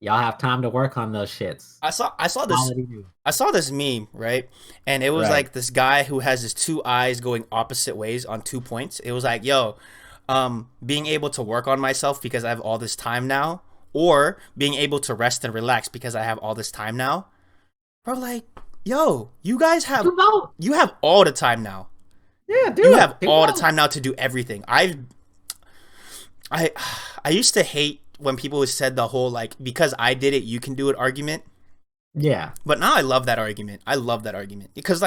Y'all have time to work on those shits. I saw this meme, right? And it was this guy who has his two eyes going opposite ways on 2 points. It was being able to work on myself because I have all this time now, or being able to rest and relax because I have all this time now. Bro, yo, you guys have all the time now. Yeah, dude. You have all the time now to do everything. I used to hate when people said the whole because I did it, you can do it argument. Yeah. But now I love that argument. Because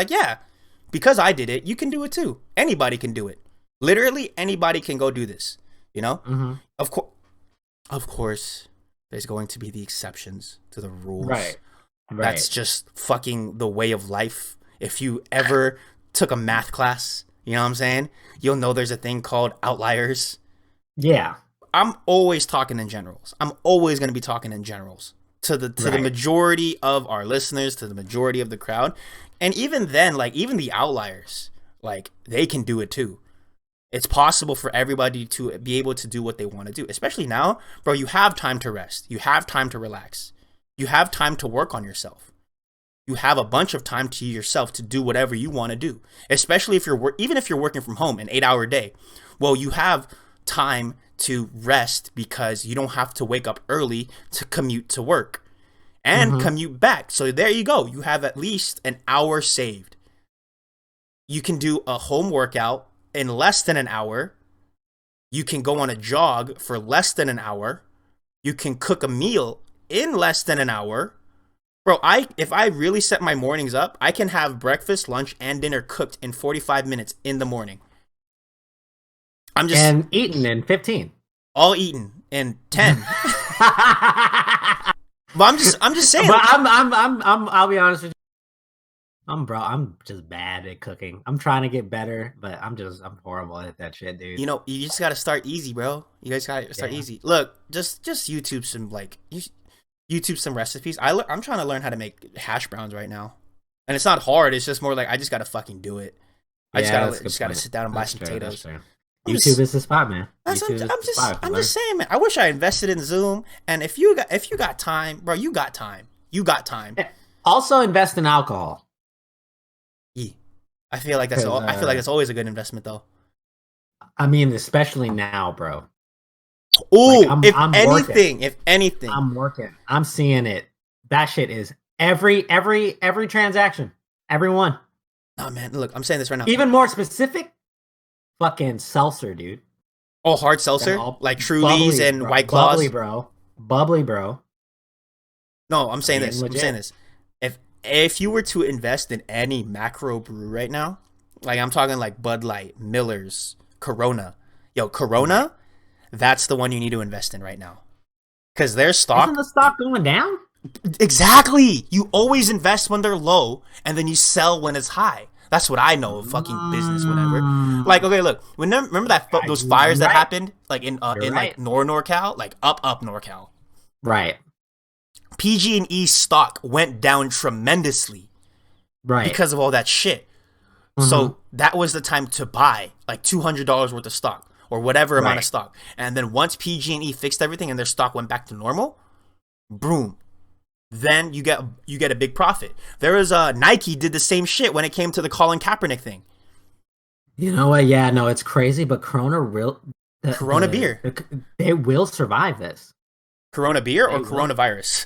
because I did it, you can do it too. Anybody can do it. Literally anybody can go do this, you know? Mm-hmm. Of course, there's going to be the exceptions to the rules. Right. That's just fucking the way of life. If you ever took a math class, you know what I'm saying? You'll know there's a thing called outliers. Yeah. I'm always talking in generals. I'm always going to be talking in generals to the majority of our listeners, to the majority of the crowd. And even then, even the outliers, they can do it too. It's possible for everybody to be able to do what they want to do. Especially now, bro, you have time to rest. You have time to relax. You have time to work on yourself. you have a bunch of time to yourself to do whatever you want to do. Especially if even if you're working from home, an 8-hour day. Well, you have time to rest because you don't have to wake up early to commute to work and commute back. So there you go. You have at least an hour saved. You can do a home workout in less than an hour. You can go on a jog for less than an hour. You can cook a meal in less than an hour. Bro, if I really set my mornings up, I can have breakfast, lunch, and dinner cooked in 45 minutes in the morning. And eaten in 15. All eaten in 10. But I'm just saying. But I'll be honest with you. I'm just bad at cooking. I'm trying to get better, but I'm horrible at that shit, dude. You know, you just gotta start easy, bro. You guys gotta start easy. Look, just YouTube some YouTube some recipes. I'm trying to learn how to make hash browns right now, and it's not hard. It's just more like I just gotta fucking do it. I just gotta sit down and buy some potatoes. YouTube is the spot, man. I'm just saying, man. I wish I invested in Zoom. And if you got time, bro, you got time. You got time. Also, invest in alcohol. Yeah. I feel like that's always a good investment, though. I mean, especially now, bro. Oh, like, if anything, I'm working. I'm seeing it. That shit is every transaction, everyone. Oh man, look, I'm saying this right now. Even more specific, fucking seltzer, dude. Oh, hard seltzer, like Trulies and bro. White Claws, bubbly, bro. No, I'm saying this. Legit. I'm saying this. If you were to invest in any macro brew right now, like I'm talking like Bud Light, Miller's, Corona, Corona. That's the one you need to invest in right now. Because their stock... Isn't the stock going down? Exactly! You always invest when they're low, and then you sell when it's high. That's what I know of fucking business, whatever. Like, okay, look. Remember those fires that happened? Like, in like, NorCal? Like, up NorCal. Right. PG&E stock went down tremendously. Right. Because of all that shit. So, that was the time to buy, like, $200 worth of stock. Or whatever amount of stock. And then once PG&E fixed everything and their stock went back to normal, boom. Then you get a big profit. There was Nike did the same shit when it came to the Colin Kaepernick thing. You know what? Yeah, no, it's crazy, but Corona beer. They will survive this. Corona beer or coronavirus?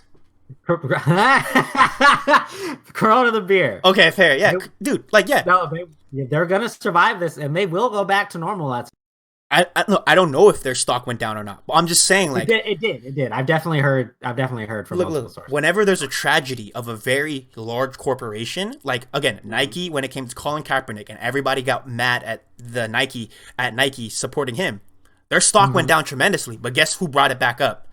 Corona the beer. Okay, fair. Yeah, dude. Like, yeah. No, they're gonna survive this, and they will go back to normal. I don't know if their stock went down or not. But I'm just saying, like it did. I've definitely heard from multiple sources. Whenever there's a tragedy of a very large corporation, like again Nike, when it came to Colin Kaepernick, and everybody got mad at Nike supporting him, their stock went down tremendously. But guess who brought it back up?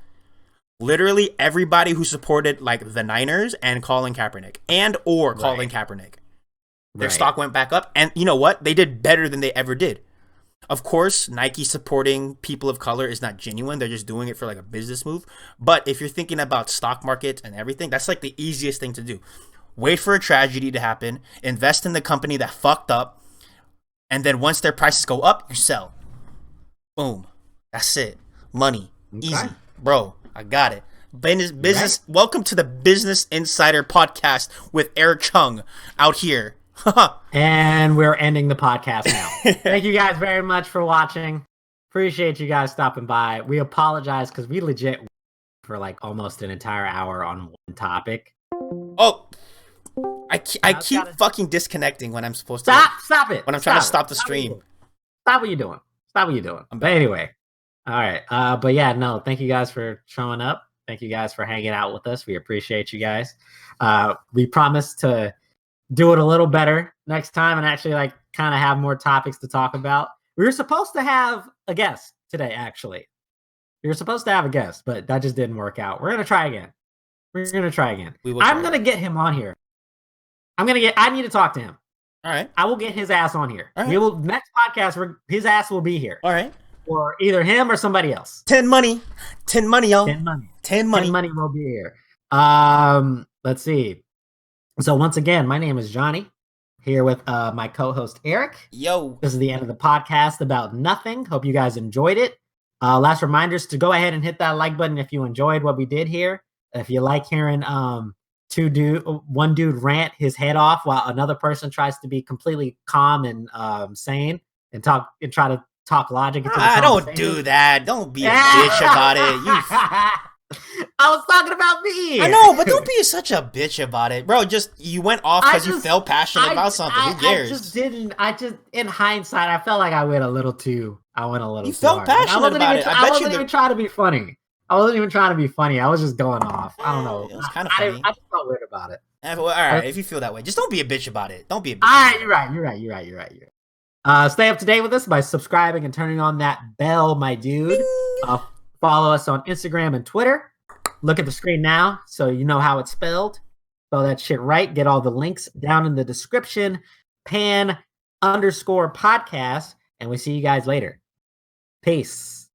Literally everybody who supported like the Niners and Colin Kaepernick Colin Kaepernick. Their stock went back up, and you know what? They did better than they ever did. Of course, Nike supporting people of color is not genuine. They're just doing it for like a business move. But if you're thinking about stock markets and everything, that's like the easiest thing to do. Wait for a tragedy to happen, invest in the company that fucked up, and then once their prices go up, you sell. Boom. That's it. Money. Okay. Easy. Bro, I got it. Business. Right. Welcome to the Business Insider Podcast with Eric Chung out here. And we're ending the podcast now. Thank you guys very much for watching. Appreciate you guys stopping by. We apologize because we legit for like almost an entire hour on one topic. Oh, I keep fucking disconnecting when I'm supposed to. Stop it. When I'm trying to stop the stream. Stop what you're doing. But anyway, all right. But yeah, no. Thank you guys for showing up. Thank you guys for hanging out with us. We appreciate you guys. We promise to do it a little better next time and actually like kind of have more topics to talk about. We were supposed to have a guest today, actually. We were supposed to have a guest, but that just didn't work out. We're going to try again. I'm going to get him on here. I need to talk to him. All right. I will get his ass on here. Right. We will next podcast, his ass will be here. All right. Or either him or somebody else. 10 money, y'all. 10 money will be here. Let's see. So once again, my name is Johnny, here with my co-host Eric. Yo. This is the end of the podcast about nothing. Hope you guys enjoyed it. Last reminders to go ahead and hit that like button if you enjoyed what we did here. If you like hearing one dude rant his head off while another person tries to be completely calm and sane and try to talk logic into the conversation. Don't do that. Don't be a bitch about it. I was talking about me. I know, but don't be such a bitch about it, bro. You went off because you felt passionate about something. Who cares? I just in hindsight, I felt like I went a little too. You felt passionate about it. I wasn't even trying to be funny. I was just going off. I don't know. It was kind of funny. I just felt weird about it. All right, if you feel that way, just don't be a bitch about it. Don't be a bitch. All right, you're right. Stay up to date with us by subscribing and turning on that bell, my dude. Follow us on Instagram and Twitter. Look at the screen now so you know how it's spelled. Spell that shit right. Get all the links down in the description. p.a.n_podcast. And we see you guys later. Peace.